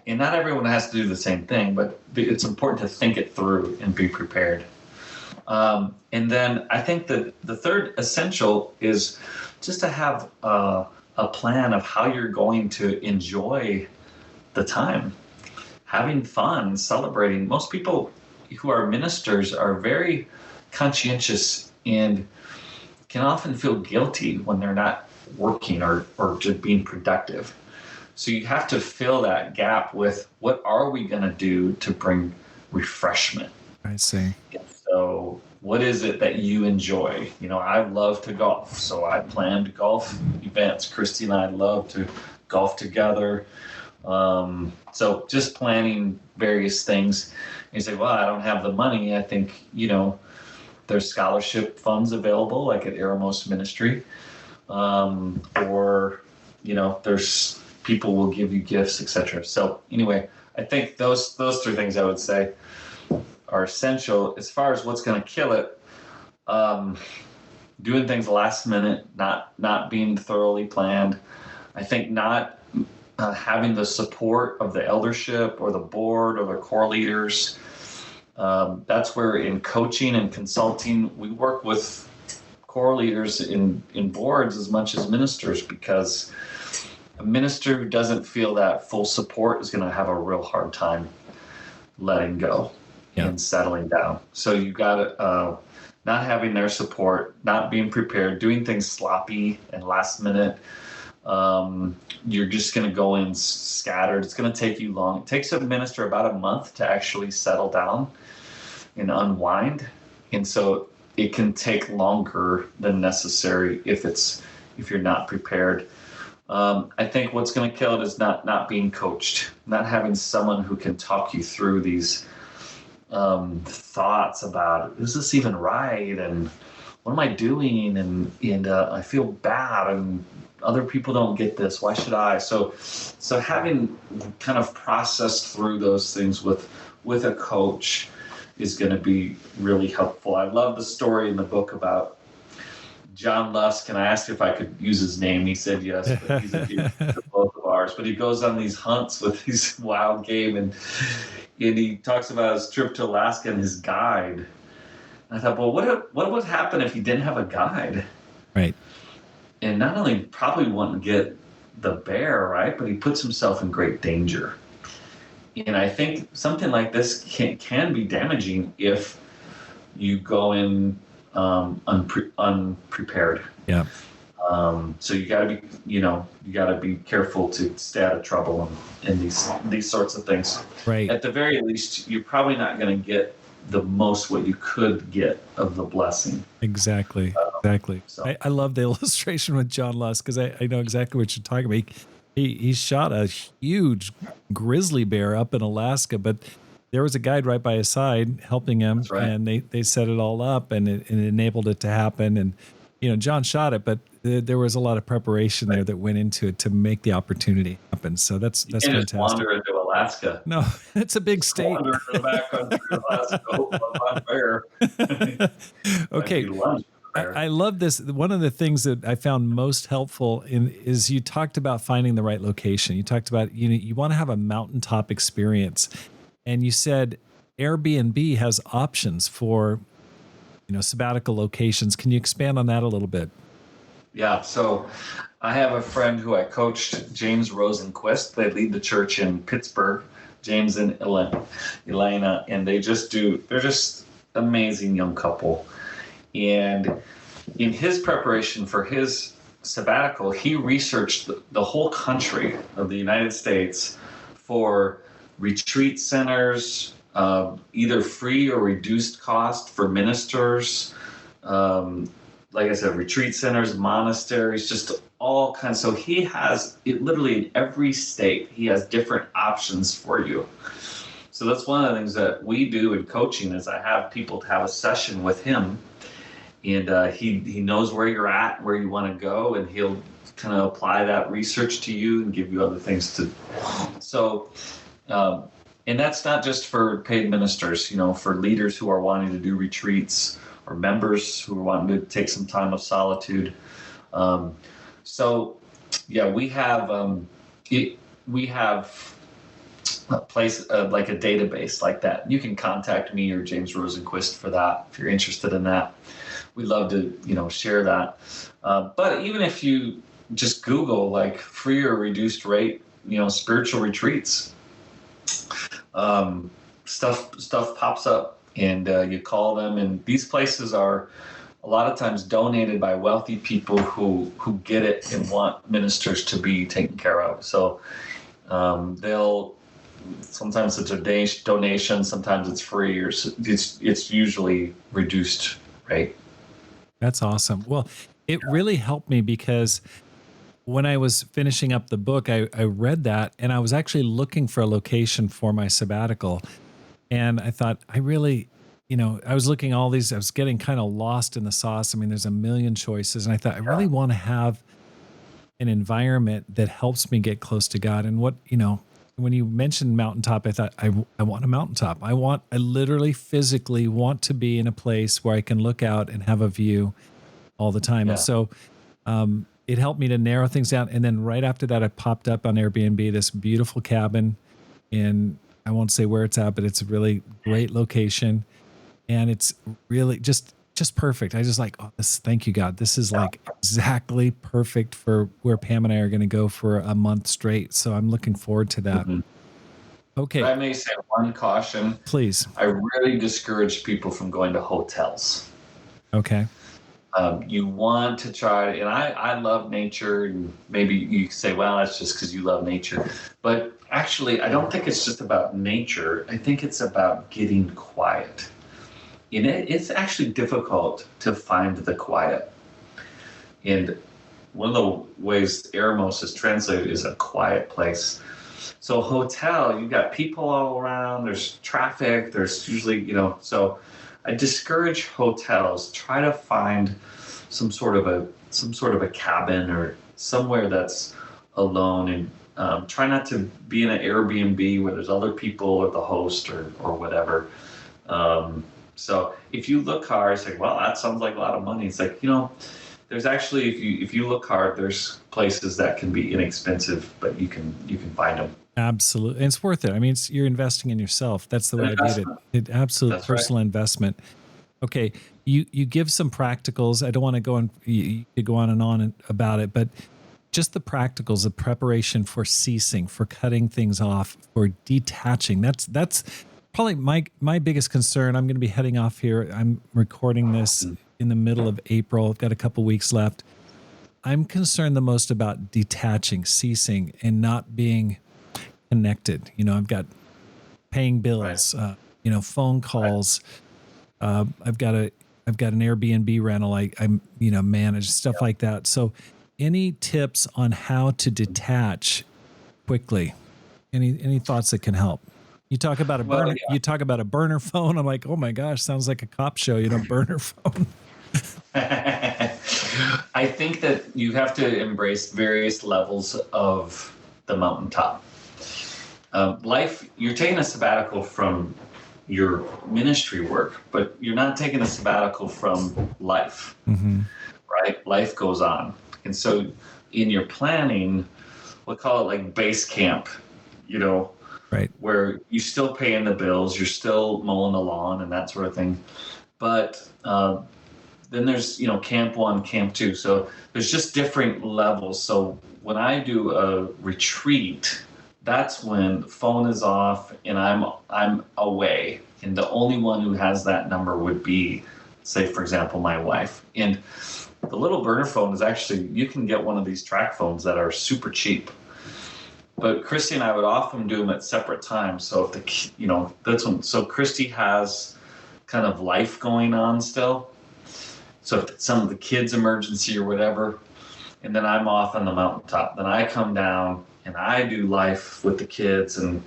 And not everyone has to do the same thing, but it's important to think it through and be prepared. And then I think that the third essential is just to have a plan of how you're going to enjoy the time, having fun, celebrating. Most people who are ministers are very conscientious and can often feel guilty when they're not working or just being productive. So you have to fill that gap with what are we going to do to bring refreshment? I see. So what is it that you enjoy? I love to golf, so I planned golf events. Christy and I love to golf together. So just planning various things. You say, well, I don't have the money. I think, there's scholarship funds available, like at Eremos Ministry. Or, there's people will give you gifts, etc. So anyway, I think those three things I would say are essential. As far as what's going to kill it, doing things last minute, not being thoroughly planned. I think not having the support of the eldership or the board or the core leaders. That's where in coaching and consulting, we work with core leaders in boards as much as ministers, because a minister who doesn't feel that full support is going to have a real hard time letting go and settling down. So you got to not having their support, not being prepared, doing things sloppy and last minute. You're just going to go in scattered. It's going to take you long. It takes a minister about a month to actually settle down and unwind. And so it can take longer than necessary if you're not prepared. I think what's going to kill it is not being coached, not having someone who can talk you through these thoughts about, is this even right? And what am I doing? And I feel bad, and other people don't get this. Why should I? So having kind of processed through those things with a coach is going to be really helpful. I love the story in the book about John Lusk, and I asked if I could use his name. He said yes, but he's a dear friend of both of ours. But he goes on these hunts with these wild game, and he talks about his trip to Alaska and his guide. And I thought, well, what would happen if he didn't have a guide? Right. And not only probably wouldn't get the bear, right, but he puts himself in great danger. And I think something like this can be damaging if you go in unprepared. Yeah. So you got to be careful to stay out of trouble in these sorts of things. Right. At the very least, you're probably not going to get the most what you could get of the blessing. Exactly. So. I love the illustration with John Lusk, because I know exactly what you're talking about. He shot a huge grizzly bear up in Alaska, but there was a guide right by his side helping him. That's right. And they set it all up, and it enabled it to happen. And John shot it, but there was a lot of preparation there that went into it to make the opportunity happen. So that's fantastic. Just wander into Alaska. No, it's a big state. Wander into the backcountry of Alaska. Okay. I love this. One of the things that I found most helpful is you talked about finding the right location. You talked about you want to have a mountaintop experience, and you said Airbnb has options for sabbatical locations. Can you expand on that a little bit? Yeah. So I have a friend who I coached, James Rosenquist. They lead the church in Pittsburgh, James and Elena, and they're just amazing young couple. And in his preparation for his sabbatical, he researched the whole country of the United States for retreat centers, either free or reduced cost for ministers. Like I said, retreat centers, monasteries, just all kinds. So he has it literally in every state. He has different options for you. So that's one of the things that we do in coaching is I have people have a session with him. And he knows where you're at, where you want to go, and he'll kind of apply that research to you and give you other things to. So, and that's not just for paid ministers, for leaders who are wanting to do retreats or members who are wanting to take some time of solitude. We have a place like a database like that. You can contact me or James Rosenquist for that if you're interested in that. We'd love to, share that. But even if you just Google like free or reduced rate, spiritual retreats, stuff pops up, and you call them. And these places are a lot of times donated by wealthy people who get it and want ministers to be taken care of. So they'll sometimes it's a donation, sometimes it's free, or it's usually reduced rate. That's awesome. Well, it really helped me because when I was finishing up the book, I read that and I was actually looking for a location for my sabbatical. And I thought, I really, I was looking at all these, I was getting kind of lost in the sauce. I mean, there's a million choices. And I thought, I really want to have an environment that helps me get close to God. And when you mentioned mountaintop, I thought, I want a mountaintop. I literally physically want to be in a place where I can look out and have a view all the time. Yeah. And so it helped me to narrow things down. And then right after that, I popped up on Airbnb, this beautiful cabin in, I won't say where it's at, but it's a really great location. And it's really just perfect. I just like, thank you, God. This is like exactly perfect for where Pam and I are going to go for a month straight. So I'm looking forward to that. Mm-hmm. Okay. I may say one caution. Please. I really discourage people from going to hotels. Okay. You want to try, and I love nature, and maybe you say, well, that's just because you love nature. But actually, I don't think it's just about nature. I think it's about getting quiet. And it's actually difficult to find the quiet. And one of the ways Eremos is translated is a quiet place. So hotel, you've got people all around, there's traffic, there's usually, so I discourage hotels. Try to find some sort of a cabin or somewhere that's alone, and try not to be in an Airbnb where there's other people or the host or whatever. So if you look hard, it's like, well, that sounds like a lot of money. It's like, there's actually, if you look hard, there's places that can be inexpensive, but you can find them. Absolutely. And it's worth it. I mean, you're investing in yourself. That's the way I viewed it. Absolute personal investment. Okay. You give some practicals. I don't want to go on, you could go on and on about it, but just the practicals of preparation for ceasing, for cutting things off, for detaching. That's probably my biggest concern. I'm going to be heading off here. I'm recording this in the middle of April. I've got a couple weeks left. I'm concerned the most about detaching, ceasing, and not being connected. I've got paying bills, phone calls. I've got an Airbnb rental. I manage stuff like that. So any tips on how to detach quickly? Any thoughts that can help? You talk about a burner. Well, yeah. You talk about a burner phone. I'm like, oh my gosh, sounds like a cop show. Burner phone. I think that you have to embrace various levels of the mountaintop. Life. You're taking a sabbatical from your ministry work, but you're not taking a sabbatical from life. Mm-hmm. Right? Life goes on, and so in your planning, we'll call it like base camp. Right. Where you still paying the bills, you're still mowing the lawn and that sort of thing. But then there's, camp 1, camp 2. So there's just different levels. So when I do a retreat, that's when the phone is off and I'm away. And the only one who has that number would be, say, for example, my wife. And the little burner phone is actually, you can get one of these track phones that are super cheap. But Christy and I would often do them at separate times. So if that's when. So Christy has kind of life going on still. So if it's some of the kids' emergency or whatever, and then I'm off on the mountaintop, then I come down and I do life with the kids and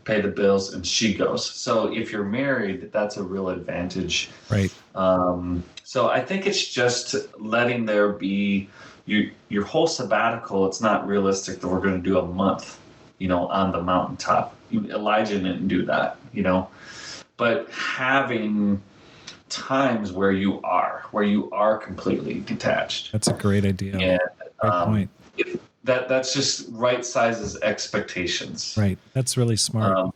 pay the bills, and she goes. So if you're married, that's a real advantage. Right. So I think it's just letting there be. Your whole sabbatical, it's not realistic that we're going to do a month, on the mountaintop. Elijah didn't do that, but having times where you are completely detached. That's a great idea. And, great point. that's just right sizes expectations. Right. That's really smart.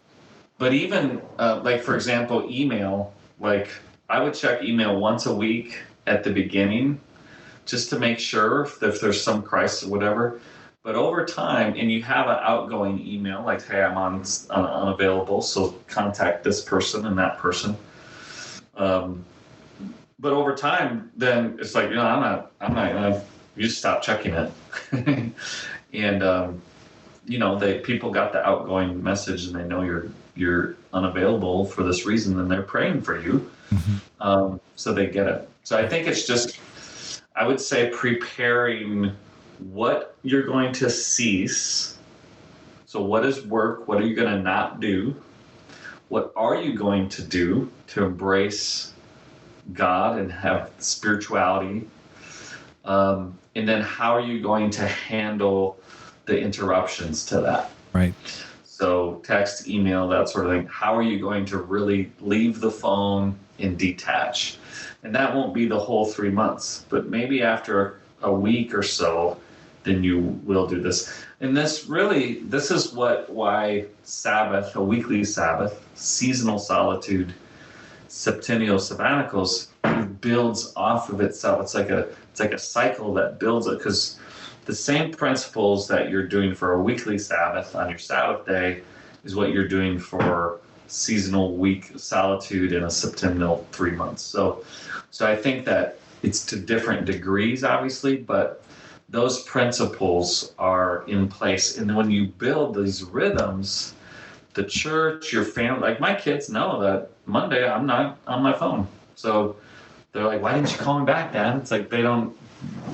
But even like, for example, email, like I would check email once a week at the beginning just to make sure if there's some crisis or whatever. But over time, and you have an outgoing email like, hey, I'm unavailable, so contact this person and that person. But over time, then it's like, I'm not gonna. You just stop checking it, and people got the outgoing message and they know you're unavailable for this reason, and they're praying for you, so they get it. So I think it's just, I would say, preparing what you're going to cease. So what is work? What are you going to not do? What are you going to do to embrace God and have spirituality? And then how are you going to handle the interruptions to that? Right. So text, email, that sort of thing. How are you going to really leave the phone and detach? And that won't be the whole 3 months, but maybe after a week or so, then you will do this. And this is why Sabbath, a weekly Sabbath, seasonal solitude, septennial sabbaticals builds off of itself. It's like a cycle that builds it, because the same principles that you're doing for a weekly Sabbath on your Sabbath day is what you're doing for seasonal week solitude in a septennial 3 months. So I think that it's to different degrees, obviously, but those principles are in place. And when you build these rhythms, the church, your family, like my kids know that Monday I'm not on my phone. So they're like, why didn't you call me back, Dad? It's like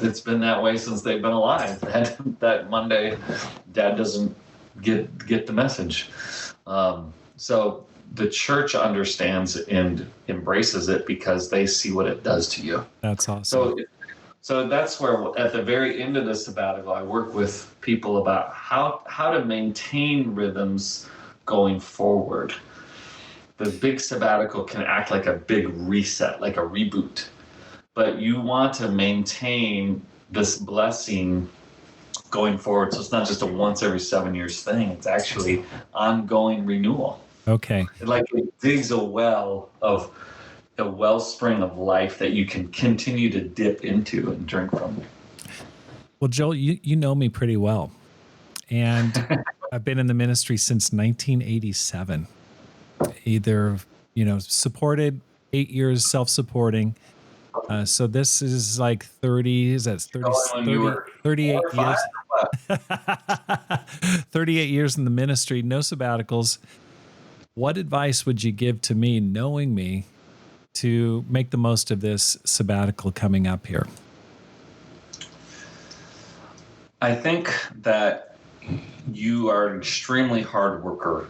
it's been that way since they've been alive. That Monday, Dad doesn't get the message. So the church understands and embraces it because they see what it does to you. That's awesome. So that's where, at the very end of the sabbatical, I work with people about how to maintain rhythms going forward. The big sabbatical can act like a big reset, like a reboot. But you want to maintain this blessing going forward. So it's not just a once every 7 years thing. It's actually ongoing renewal. Okay. Like it digs a wellspring of life that you can continue to dip into and drink from. Well, Joel, you know me pretty well. And I've been in the ministry since 1987. Either, supported, 8 years self-supporting. So this is like 38 years. 38 years in the ministry, no sabbaticals. What advice would you give to me, knowing me, to make the most of this sabbatical coming up here? I think that you are an extremely hard worker,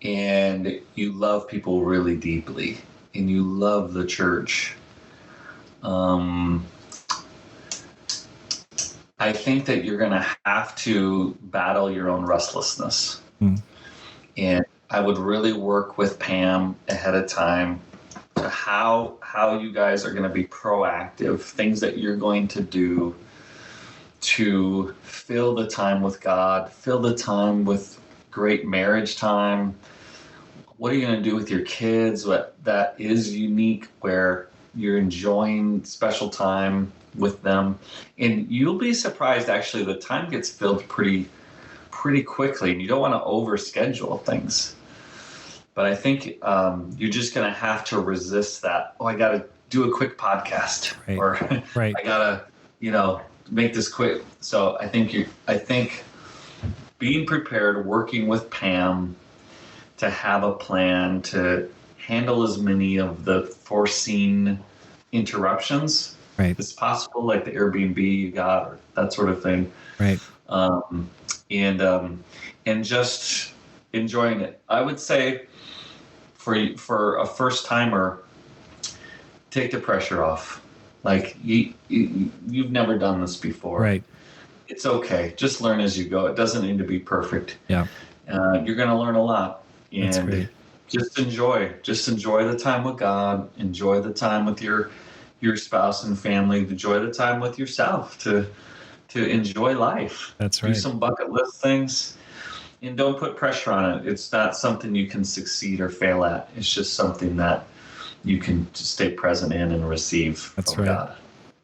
and you love people really deeply, and you love the church. I think that you're going to have to battle your own restlessness. And I would really work with Pam ahead of time to how you guys are going to be proactive, things that you're going to do to fill the time with God, fill the time with great marriage time. What are you going to do with your kids? What that is unique, where you're enjoying special time with them. And you'll be surprised, actually, the time gets filled pretty quickly, and you don't want to overschedule things. But I think you're just going to have to resist that. Oh, I got to do a quick podcast, right. Or right. I got to, make this quick. So I think being prepared, working with Pam to have a plan to handle as many of the foreseen interruptions as possible, like the Airbnb you got, or that sort of thing. Right. And just enjoying it. I would say for a first timer, take the pressure off. Like you've never done this before. Right. It's okay. Just learn as you go. It doesn't need to be perfect. Yeah. You're going to learn a lot. That's great. Just enjoy the time with God. Enjoy the time with your spouse and family. Enjoy the time with yourself to to enjoy life. That's Do right. some bucket list things, and don't put pressure on it. It's not something you can succeed or fail at. It's just something that you can stay present in and receive That's from right. God.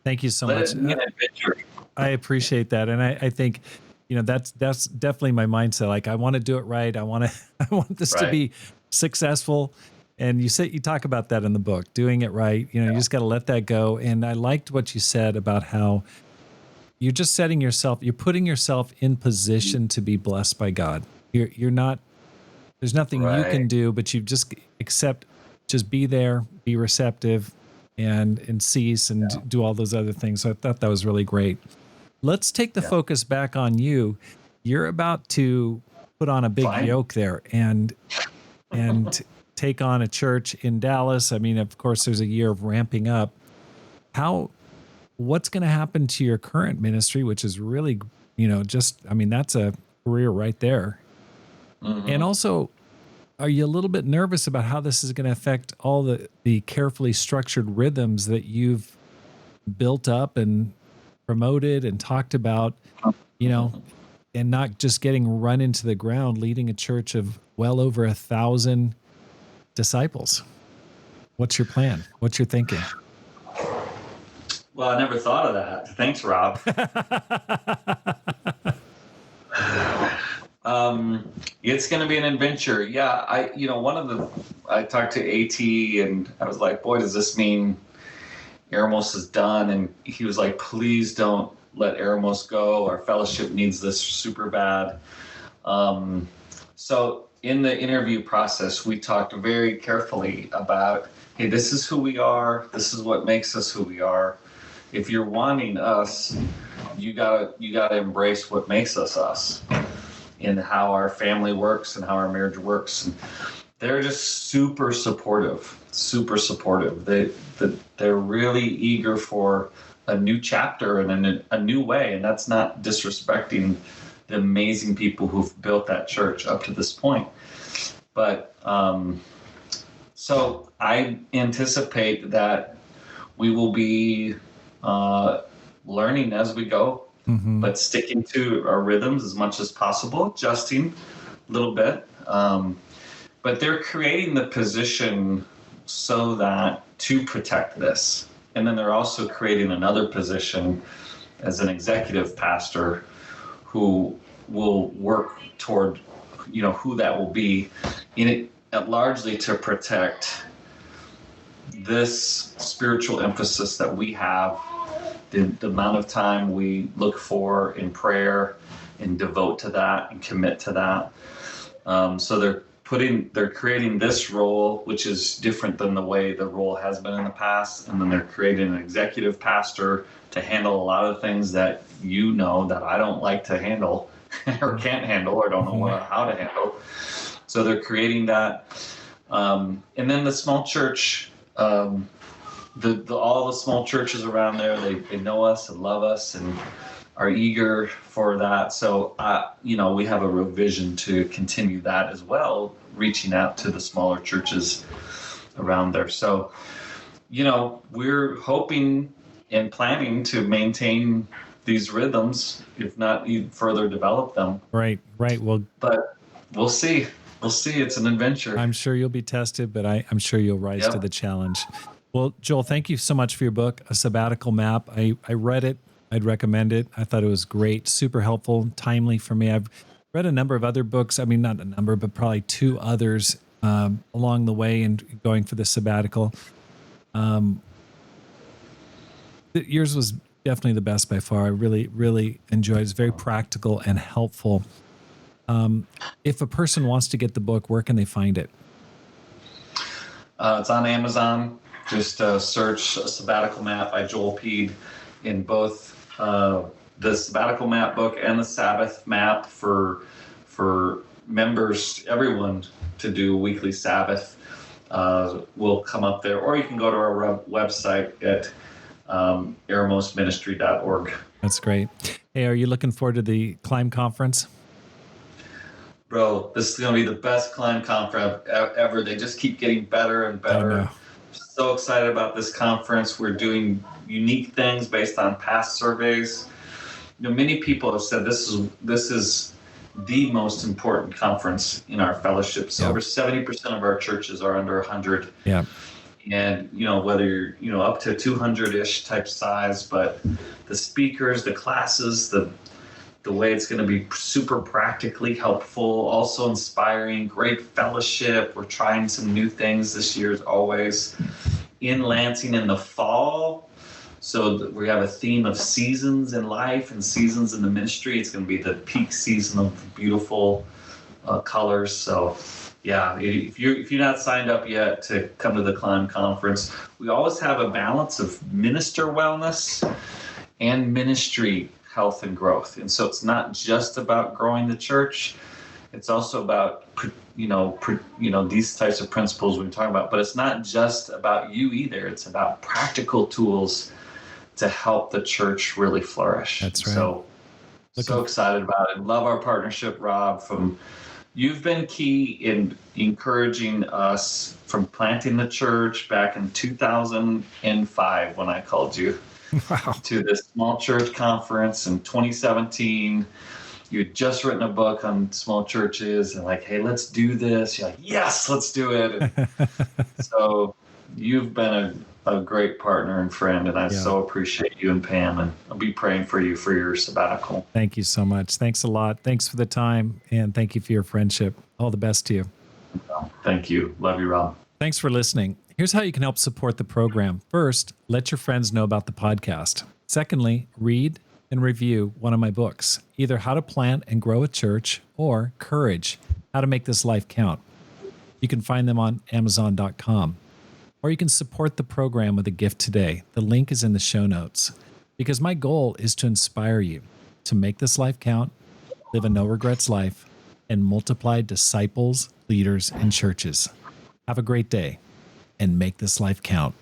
Let it so Let much. It be an adventure. I appreciate that, and I think, that's definitely my mindset. Like, I want to do it right. I want to I want this to be successful. And you talk about that in the book, doing it right. You just got to let that go. And I liked what you said about how you're just you're putting yourself in position to be blessed by God. You're not. There's nothing you can do, but you just just be there, be receptive, and cease and do all those other things. So I thought that was really great. Let's take the focus back on you. You're about to put on a big yoke there and take on a church in Dallas. I mean, of course, there's a year of ramping up. What's going to happen to your current ministry, which is really, that's a career right there. Mm-hmm. And also, are you a little bit nervous about how this is going to affect all the carefully structured rhythms that you've built up and promoted and talked about, and not just getting run into the ground, leading a church of well over 1,000 disciples? What's your plan? What's your thinking? Well, I never thought of that. Thanks, Rob. It's going to be an adventure. Yeah, I talked to AT and I was like, boy, does this mean Eremos is done? And he was like, please don't let Eremos go. Our fellowship needs this super bad. So in the interview process, we talked very carefully about, hey, this is who we are. This is what makes us who we are. If you're wanting us, you gotta embrace what makes us us, and how our family works and how our marriage works. And they're just super supportive. They're really eager for a new chapter and a new way. And that's not disrespecting the amazing people who've built that church up to this point. But so I anticipate that we will be learning as we go, but sticking to our rhythms as much as possible, adjusting a little bit. But they're creating the position so that to protect this. And then they're also creating another position as an executive pastor who will work toward, who that will be, in it largely to protect this spiritual emphasis that we have, the amount of time we look for in prayer and devote to that and commit to that. So they're creating this role, which is different than the way the role has been in the past. And then they're creating an executive pastor to handle a lot of things that that I don't like to handle or can't handle or don't know how to handle. So they're creating that. And then the small church, all the small churches around there, they know us and love us and are eager for that. So, we have a real vision to continue that as well, reaching out to the smaller churches around there. So, we're hoping and planning to maintain these rhythms, if not even further develop them. Right. Well, but we'll see. It's an adventure. I'm sure you'll be tested, but I'm sure you'll rise to the challenge. Well, Joel, thank you so much for your book, A Sabbatical Map. I read it. I'd recommend it. I thought it was great, super helpful, timely for me. I've read a number of other books. I mean, not a number, but probably two others along the way and going for the sabbatical. Yours was definitely the best by far. I really, really enjoyed it. It's very practical and helpful. If a person wants to get the book, where can they find it? It's on Amazon. Just search A Sabbatical Map by Joel Peed in both the Sabbatical Map book and the Sabbath map for members, everyone to do weekly Sabbath will come up there. Or you can go to our website at eremosministry.org. That's great. Hey, are you looking forward to the Climb Conference? Bro, this is going to be the best Climb Conference ever. They just keep getting better and better. So excited about this conference. We're doing unique things based on past surveys. many people have said this is the most important conference in our fellowship. So over 70% of our churches are under 100. Yeah. And, whether you're, up to 200-ish type size, but the speakers, the classes, the way it's going to be super practically helpful, also inspiring, great fellowship. We're trying some new things this year as always. In Lansing in the fall, so we have a theme of seasons in life and seasons in the ministry. It's going to be the peak season of beautiful colors. So yeah, if you're not signed up yet to come to the Climb Conference, we always have a balance of minister wellness and ministry health and growth. And so it's not just about growing the church. It's also about, these types of principles we're talking about, but it's not just about you either. It's about practical tools to help the church really flourish. That's right. So excited about it. Love our partnership, Rob. You've been key in encouraging us from planting the church back in 2005 when I called you. Wow. To this small church conference in 2017. You had just written a book on small churches and like, hey, let's do this. You're like, yes, let's do it. So you've been a great partner and friend, and I so appreciate you and Pam, and I'll be praying for you for your sabbatical. Thank you so much. Thanks a lot. Thanks for the time, and thank you for your friendship. All the best to you. Thank you. Love you, Rob. Thanks for listening. Here's how you can help support the program. First, let your friends know about the podcast. Secondly, read and review one of my books, either How to Plant and Grow a Church or Courage, How to Make This Life Count. You can find them on Amazon.com. Or you can support the program with a gift today. The link is in the show notes. Because my goal is to inspire you to make this life count, live a no-regrets life, and multiply disciples, leaders, and churches. Have a great day, and make this life count.